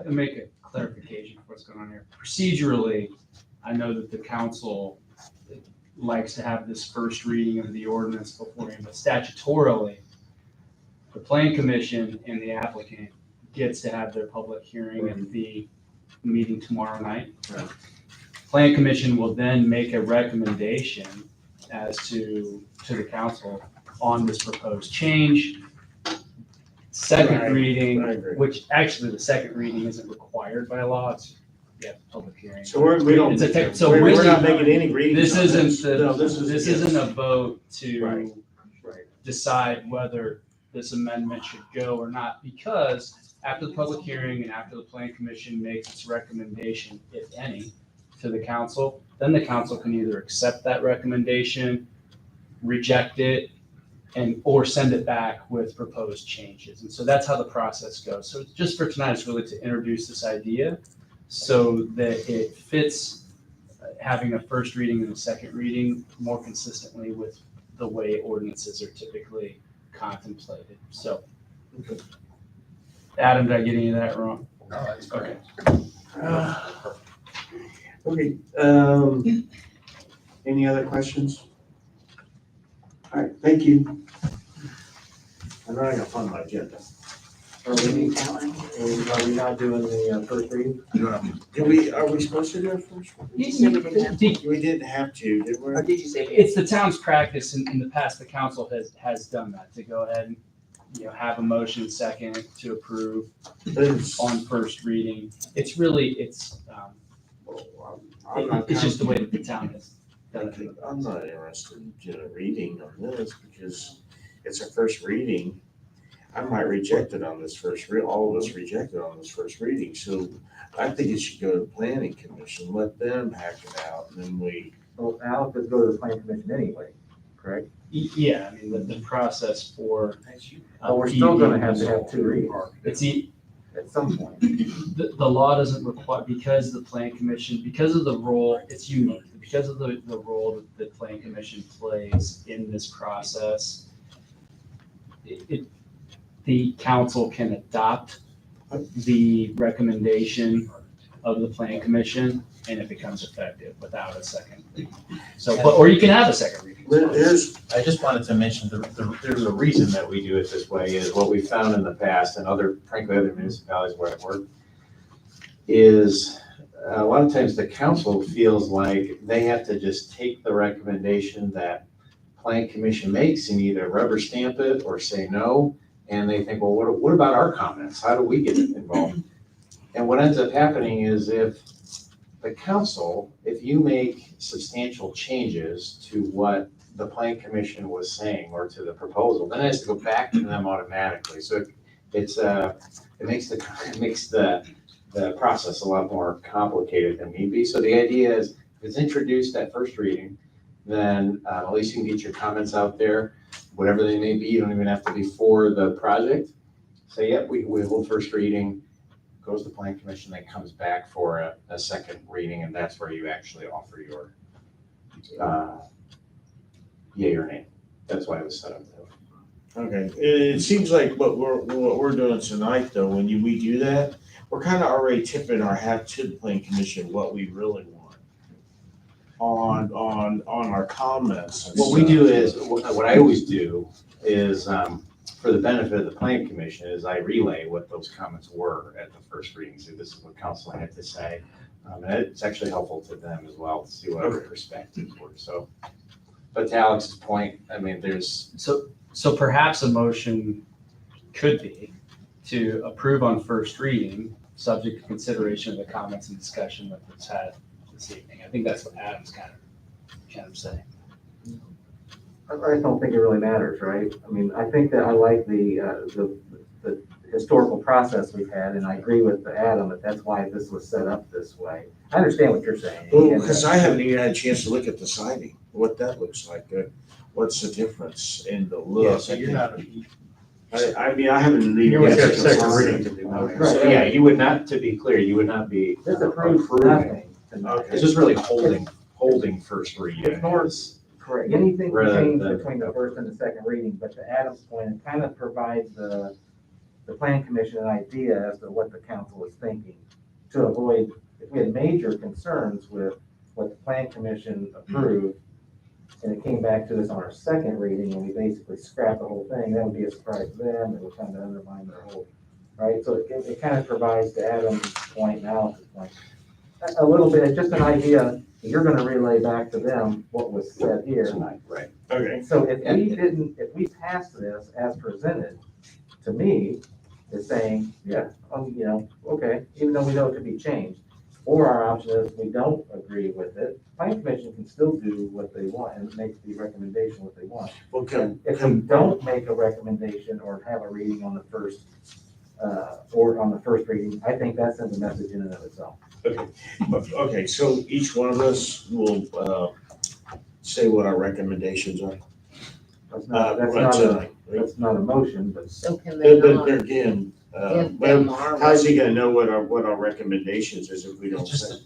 To make a clarification for what's going on here. Procedurally, I know that the council likes to have this first reading of the ordinance beforehand, but statutorily, the plan commission and the applicant gets to have their public hearing at the meeting tomorrow night. Right. Plan commission will then make a recommendation as to the council on this proposed change. Second Right. reading, I agree. which actually the second reading isn't required by law, it's, public hearing. So we don't, It's a so we're really, not making any readings. this on isn't No, this isn't a vote Right. to Right. decide whether this amendment should go or not, because after the public hearing and after the plan commission makes its recommendation, if any, to the council, then the council can either accept that recommendation, reject it, or send it back with proposed changes. And so that's how the process goes. So just for tonight, it's really to introduce this idea so that it fits having a first reading and a second reading more consistently with the way ordinances are typically contemplated. So, Okay. Adam, did I get any of that wrong? No, that's great. Okay, any other questions? All right, thank you. I'm not gonna fund my agenda. Are we not doing the first reading? Are we supposed to do it first? You said we didn't have to. We didn't have to, did we? Or did you say? It's the town's practice in the past, the council has done that, to go ahead and, have a motion second to approve on first reading. It's really, it's just the way that the town has done it. I'm not interested in doing a reading on this because it's a first reading. I might reject it on this all of us rejected on this first reading, so I think it should go to the planning commission, let them hack it out, and then we. Well, Alex would go to the planning commission anyway, correct? Yeah, I mean, the process for. But we're still gonna have to have two readings. It's, At some point. the law doesn't require, because the plan commission, because of the role, it's unique, because of the role that the plan commission plays in this process, the council can adopt the recommendation of the plan commission, and it becomes effective without a second reading. So, or you can have a second reading. I just wanted to mention, there's a reason that we do it this way, is what we found in the past and frankly, other municipalities where I've worked, is a lot of times the council feels like they have to just take the recommendation that plan commission makes and either rubber stamp it or say no. And they think, well, what about our comments? How do we get involved? And what ends up happening is if the council, if you make substantial changes to what the plan commission was saying or to the proposal, then it has to go back to them automatically. So it makes the process a lot more complicated than need be. So the idea is, if it's introduced at first reading, then at least you can get your comments out there, whatever they may be. You don't even have to be for the project. Say, yep, we hold first reading, goes to the plan commission, then comes back for a second reading, and that's where you actually offer your yay or nay. That's why it was set up that way. Okay, it seems like what we're doing tonight, though, when we do that, we're kind of already tipping our hat to the planning commission what we really want on our comments. What we do is, what I always do is, for the benefit of the planning commission, is I relay what those comments were at the first reading. So this is what council had to say. And it's actually helpful to them as well to see what other perspectives were. So, but to Alex's point, I mean, there's. So perhaps a motion could be to approve on first reading, subject to consideration of the comments and discussion that was had this evening. I think that's what Adam's kind of saying. I don't think it really matters, right? I mean, I think that I like the historical process we've had, and I agree with Adam that that's why this was set up this way. I understand what you're saying. Well, because I haven't even had a chance to look at the siding, what that looks like. What's the difference in the look? Yeah, so you're not. I mean, I haven't even. You would get a second reading to do. So yeah, you would not, to be clear, you would not be. This approves nothing. Okay. It's just really holding first reading. It's more correct. Anything can change Rather than- between the first and the second reading, but to Adam's point, it kind of provides the plan commission an idea as to what the council is thinking, to avoid, if we had major concerns with what the plan commission approved, and it came back to us on our second reading, and we basically scrapped the whole thing, that would be a surprise to them, it would kind of undermine their whole, right? So it kind of provides, to Adam's point and Alex's point, a little bit, just an idea, you're gonna relay back to them what was said here. Tonight, right. Okay. And so if we pass this as presented, to me, is saying, yeah, okay, even though we know it could be changed. Or our option is we don't agree with it, planning commission can still do what they want and make the recommendation what they want. Well, And if we don't make a recommendation or have a reading on the first, reading, I think that sends a message in and of itself. Okay, so each one of us will say what our recommendations are. That's not a motion, but. So can they But not again, give them our? how's he gonna know what our recommendations is if we don't It's say?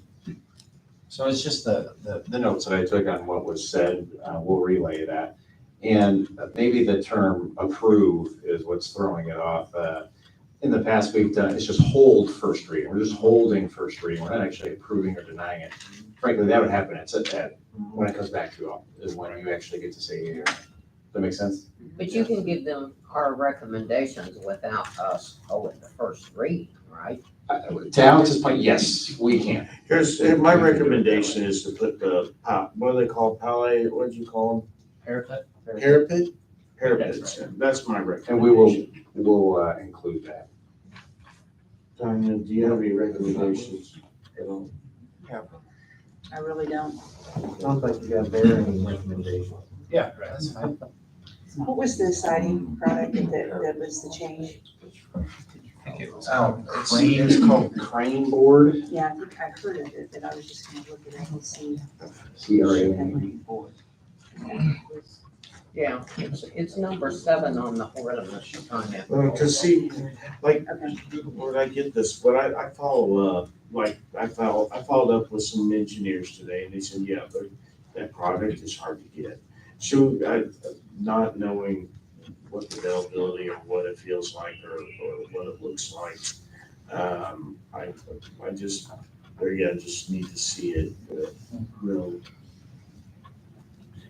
So it's just the notes that I took on what was said, we'll relay that. And maybe the term approve is what's throwing it off. In the past, we've done, it's just hold first reading. We're just holding first reading. We're not actually approving or denying it. Frankly, that would happen when it comes back to you all, is when you actually get to say yea or nay. Does that make sense? But you can give them our recommendations without us holding the first reading, right? To Alex's point, yes, we can. My recommendation is to put the, what do they call, pallet, what did you call Parapet? them? Parapet? Parapets, That's that's my recommendation. And we'll include that. Tanya, do you have any recommendations at all? I really don't. Sounds like you got varying recommendations. Yeah, that's fine. What was the siding product that was the change? I think it was. It's called crane board. Yeah, I think I heard of it, but I was just gonna look at it and see. CRA. Yeah, it's number 7 on the ordinance, Tanya. Cause see, like, Okay. where I get this, what I follow up, like, I followed up with some engineers today, and they said, yeah, that product is hard to get. So, not knowing what the availability or what it feels like or what it looks like, I just need to see it real.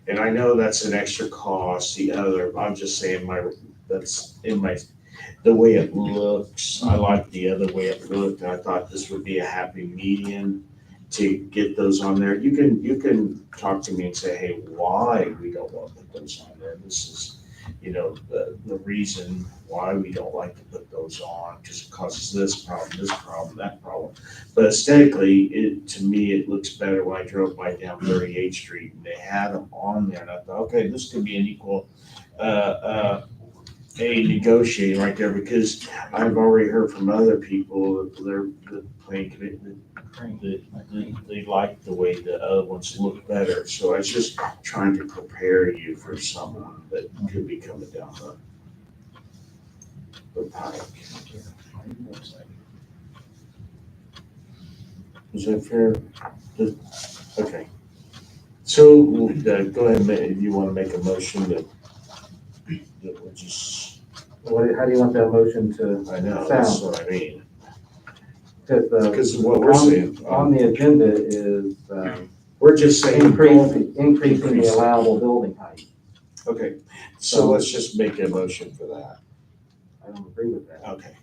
And I know that's an extra cost, I'm just saying the way it looks, I like the other way it looked. I thought this would be a happy median to get those on there. You can talk to me and say, hey, why we don't want to put those on there. This is, the reason why we don't like to put those on, because it causes this problem, that problem. But aesthetically, to me, it looks better when I drove by down 38th Street and they had them on there. And I thought, okay, this could be an equal, a negotiating right there, because I've already heard from other people that the planning committee, they like the way the other ones look better. So I was just trying to prepare you for someone that could be coming down the pike. Is that fair? Okay. So go ahead, if you want to make a motion that we'll just. How do you want that motion to I know, that's sound? what I mean. Because what we're saying. on the agenda is We're just saying. increasing the allowable building height. Okay, so let's just make a motion for that. I don't agree with that. Okay.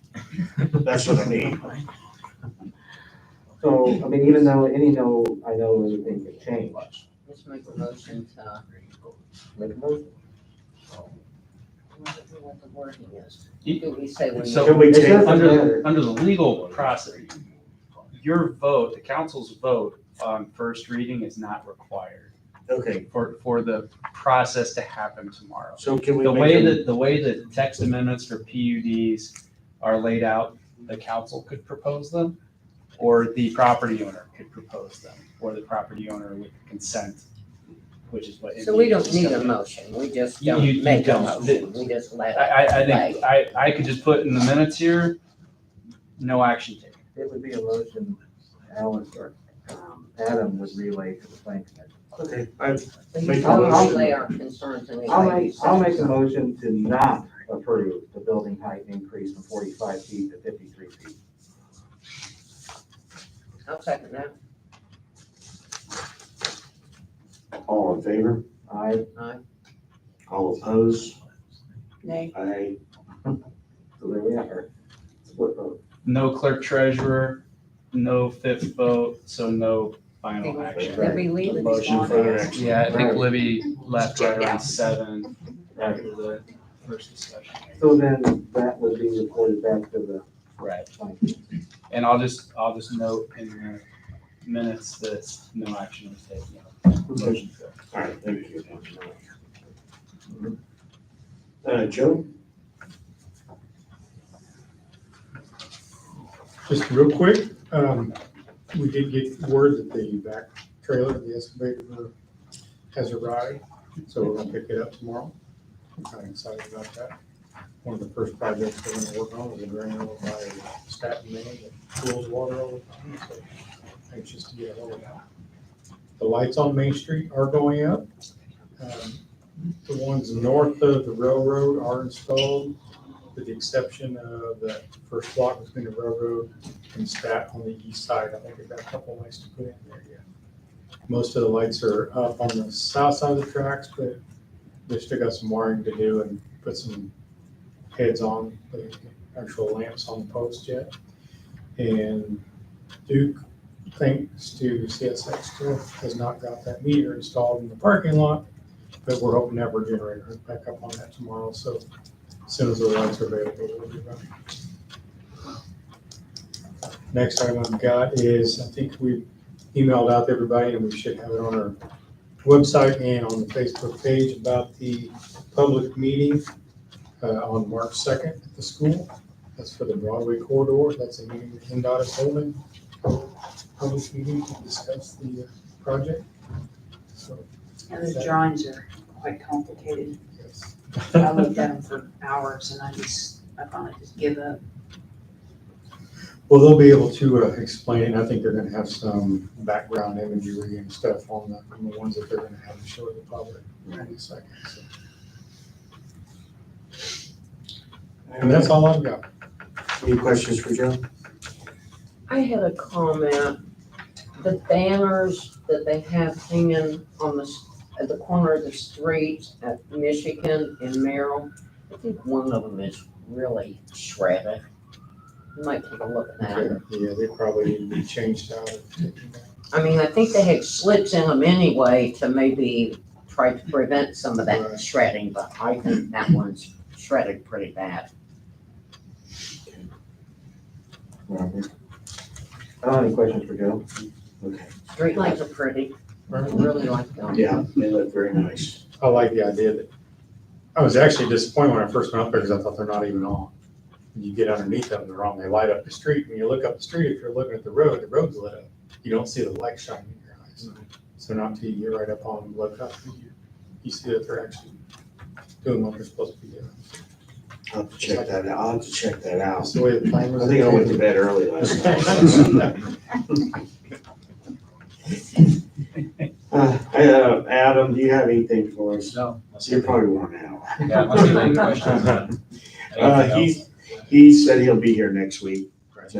That's what I mean. So, I mean, even though I know anything can change. Let's make a motion to, Make a motion. what the wording is. Do we say when? So Can we take, under the legal process, your vote, the council's vote on first reading is not required okay, for the process to happen tomorrow. so can we The make way that text amendments for PUDs are laid out, the council could propose them, or the property owner could propose them, or the property owner with consent, which is what. So we don't need a motion, we just You don't make a don't. motion, we just let it I play. think, I could just put in the minutes here, no action taken. It would be a motion Alan or Adam would relay to the planning commission. okay, So Make you a tell motion. relay our concerns and I'll make a motion to not approve the building height increase from 45 feet to 53 feet. I'll second that. all in favor? Aye. All opposed? Nay. Aye. So there we are. Split vote. No clerk treasurer, no fifth vote, so no final action. Did we leave it? Motion for action. Yeah, I think Right. Libby left right Yeah. around 7 Right. after the first discussion. So then that would be reported back to the Right. planning commission. And I'll just note in the minutes that no action was taken. Motion failed. All right, thank you. Joe? Just real quick, we did get word that the back trailer, the excavator has arrived, so we're gonna pick it up tomorrow. I'm kind of excited about that. One of the first projects we're gonna work on is a drain over by Staten Main that pools water all the time, so anxious to get a hold of that. The lights on Main Street are going up. The ones north of the railroad are installed. with the exception of that first block between the railroad and Stat on the east side. I think they've got a couple lights to put in there yet. Most of the lights are up on the south side of the tracks, but they've still got some wiring to do and put some heads on the actual lamps on the post yet. And Duke, thanks to CSX, still has not got that meter installed in the parking lot, but we're hoping to have our generator hooked back up on that tomorrow. So as soon as the lights are available, we'll be running. Next item I've got is, I think we emailed out to everybody and we should have it on our website and on the Facebook page about the public meeting on March 2nd at the school. That's for the Broadway corridor. That's a meeting that NDOT is holding. Public meeting to discuss the project. So, And the drawings are quite complicated. yes. I looked at them for hours and I finally just give up. Well, they'll be able to explain it. I think they're gonna have some background imagery and stuff on the ones that they're gonna have to show the public in a second. So. And that's all I've got. Any questions for Joe? I had a comment. The banners that they have hanging on at the corner of the street at Michigan and Merrill, I think one of them is really shredded. You might take a look at that. Yeah, they probably need to be changed out. I mean, I think they had slits in them anyway to maybe try to prevent some of that Right. shredding, but I think that one's shredded pretty bad. Robert? I don't have any questions for Joe. Okay. Streetlights are pretty. I really like them. Yeah, they look very nice. I like the idea that, I was actually disappointed when I first went up there because I thought they're not even on. When you get underneath them, they're on. They light up the street. When you look up the street, if you're looking at the road's lit up. You don't see the light shining in your eyes. So not till you get right up on them, look up, you see that they're actually doing what they're supposed to be doing. I'll have to check that out. I'll have to check that out. That's the way the plan was. I think I went to bed early last night. Adam, do you have anything for us? No. You're probably worn out. Yeah, unless you have any questions. He said he'll be here next week to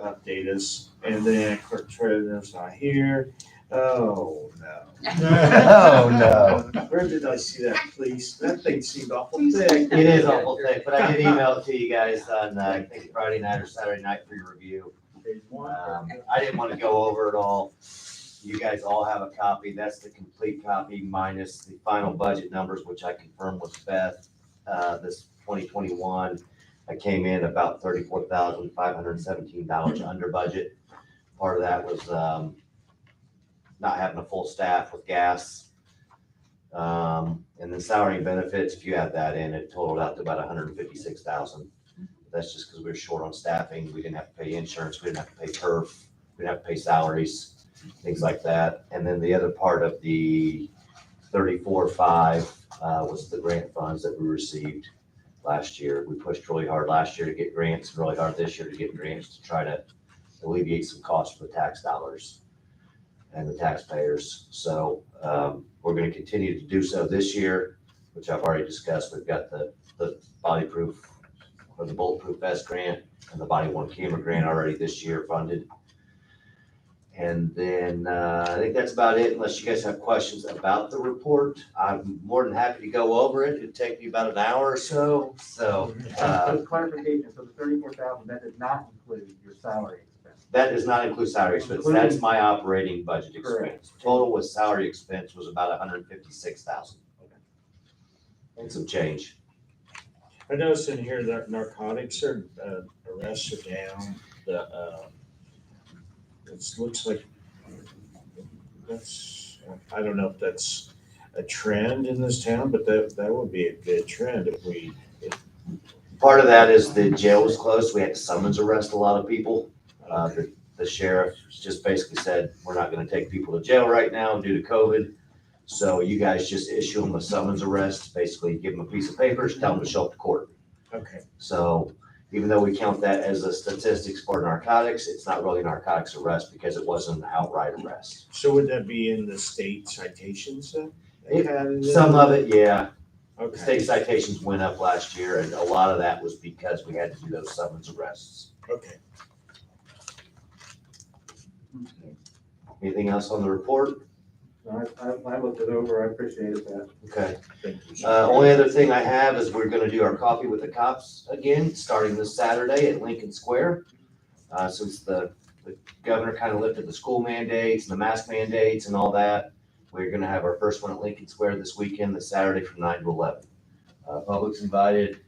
update us, and then clerk treasurer's not here. Oh, no. Oh, no. Where did I see that, please? That thing seemed awful thick. It is awful thick, but I did email it to you guys on, I think Friday night or Saturday night for your review. I didn't want to go over it all. You guys all have a copy. That's the complete copy minus the final budget numbers, which I confirmed with Beth. This 2021, I came in about $34,517 under budget. Part of that was not having a full staff with gas. And then salary and benefits, if you add that in, it totaled out to about $156,000. That's just because we were short on staffing. We didn't have to pay insurance. We didn't have to pay turf. We didn't have to pay salaries, things like that. And then the other part of the 34.5 was the grant funds that we received last year. We pushed really hard last year to get grants, and really hard this year to get grants to try to alleviate some costs for the tax dollars and the taxpayers. So we're going to continue to do so this year, which I've already discussed. We've got the bodyproof or the bulletproof vest grant and the body worn camera grant already this year funded. And then I think that's about it, unless you guys have questions about the report. I'm more than happy to go over it. It'd take me about an hour or so. So Clarification, so the 34,000, that does not include your salary expense. that does not include salary expense. That's my operating budget Correct. expense. Total with salary expense was about 156,000. And some change. I noticed in here that narcotics arrests are down. It looks like that's, I don't know if that's a trend in this town, but that would be a good trend if we. Part of that is the jail was closed. We had to summons arrest a lot of people. The sheriff just basically said, we're not going to take people to jail right now due to COVID. So you guys just issue them a summons arrest, basically give them a piece of paper, tell them to show up to court. Okay. So even though we count that as a statistics for narcotics, it's not really narcotics arrest because it wasn't an outright arrest. So would that be in the state citations then? They had it in Some of it, yeah. The Okay. state citations went up last year, and a lot of that was because we had to do those summons arrests. Okay. Anything else on the report? I looked it over, I appreciated that. Okay. Thank you. Only other thing I have is we're gonna do our coffee with the cops again, starting this Saturday at Lincoln Square. Since the governor kind of lifted the school mandates and the mask mandates and all that, we're gonna have our first one at Lincoln Square this weekend, this Saturday from 9 to 11. Public's invited,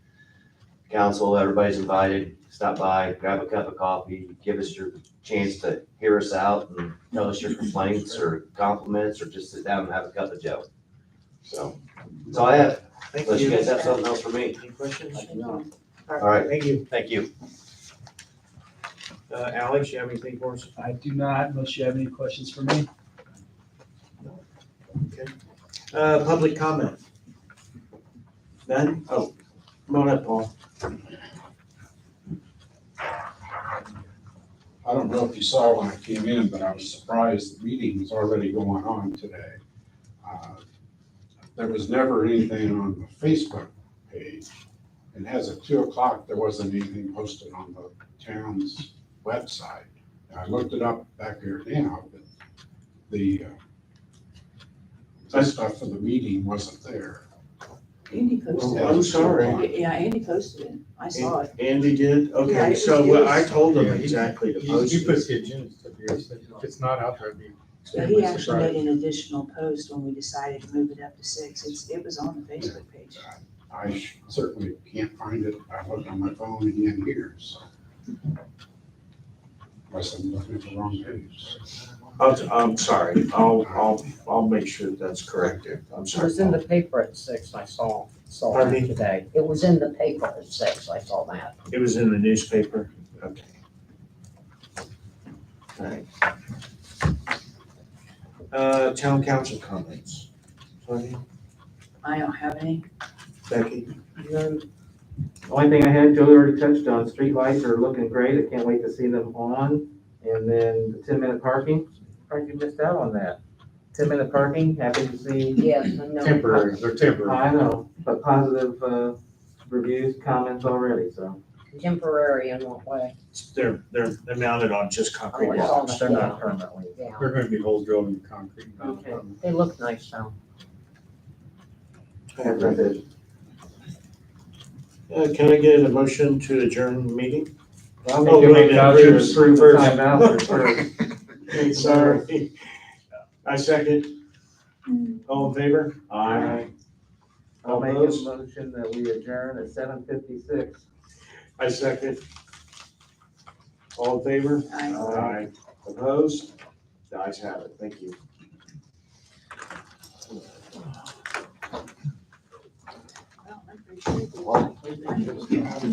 council, everybody's invited. Stop by, grab a cup of coffee, give us your chance to hear us out and tell us your complaints or compliments, or just sit down and have a cup of joe. So, that's all I have. Thank Unless you you. guys have something else for me. Any questions? All right, Thank you. thank you. Alex, you have anything for us? I do not, unless you have any questions for me. Okay. Public comment? None? Oh, come on up, Paul. I don't know if you saw when I came in, but I was surprised the meeting was already going on today. There was never anything on the Facebook page. And as of 2:00, there wasn't anything posted on the town's website. I looked it up back here now, but the stuff for the meeting wasn't there. Andy posted I'm sorry. it. Yeah, Andy posted it. I saw it. Andy did? Yeah, Okay, it so was- I told him Yeah, he- exactly to He post puts it. the agenda stuff here, so if it's not out there, it'd be. Yeah, he actually made an additional post when we decided to move it up to 6. It was on the Facebook page. I certainly can't find it. I looked on my phone again here, so. Unless I'm looking at the wrong page. I'm sorry. I'll make sure that's corrected. I'm It sorry. was in the paper at 6, I saw Pardon that me? today. It was in the paper at 6, I saw that. It was in the newspaper? Okay. All right. Town council comments. Tony, I don't have any. Becky? The only thing I had, Joey already touched on, streetlights are looking great, I can't wait to see them on. And then the 10-minute parking, probably missed out on that. 10-minute parking, happy to see. Yes, I know. Temporary, they're temporary. I know, but positive, reviews, comments already, so. Temporary in what way? They're mounted on just concrete Oh, I saw blocks. that. They're not permanently. Yeah, They're gonna be holes drilled in the concrete. okay. They look nice though. That's it. Can I get a motion to adjourn the meeting? I'll Oh, make a wait, motion to first. approve the time vouchers first. Sorry. I second. All in favor? Aye. I'll make a Opposed? motion that we adjourn at 7:56. I second. All in favor? Aye. Aye. Opposed? The ayes have it. Thank you. Well, I'm pretty sure.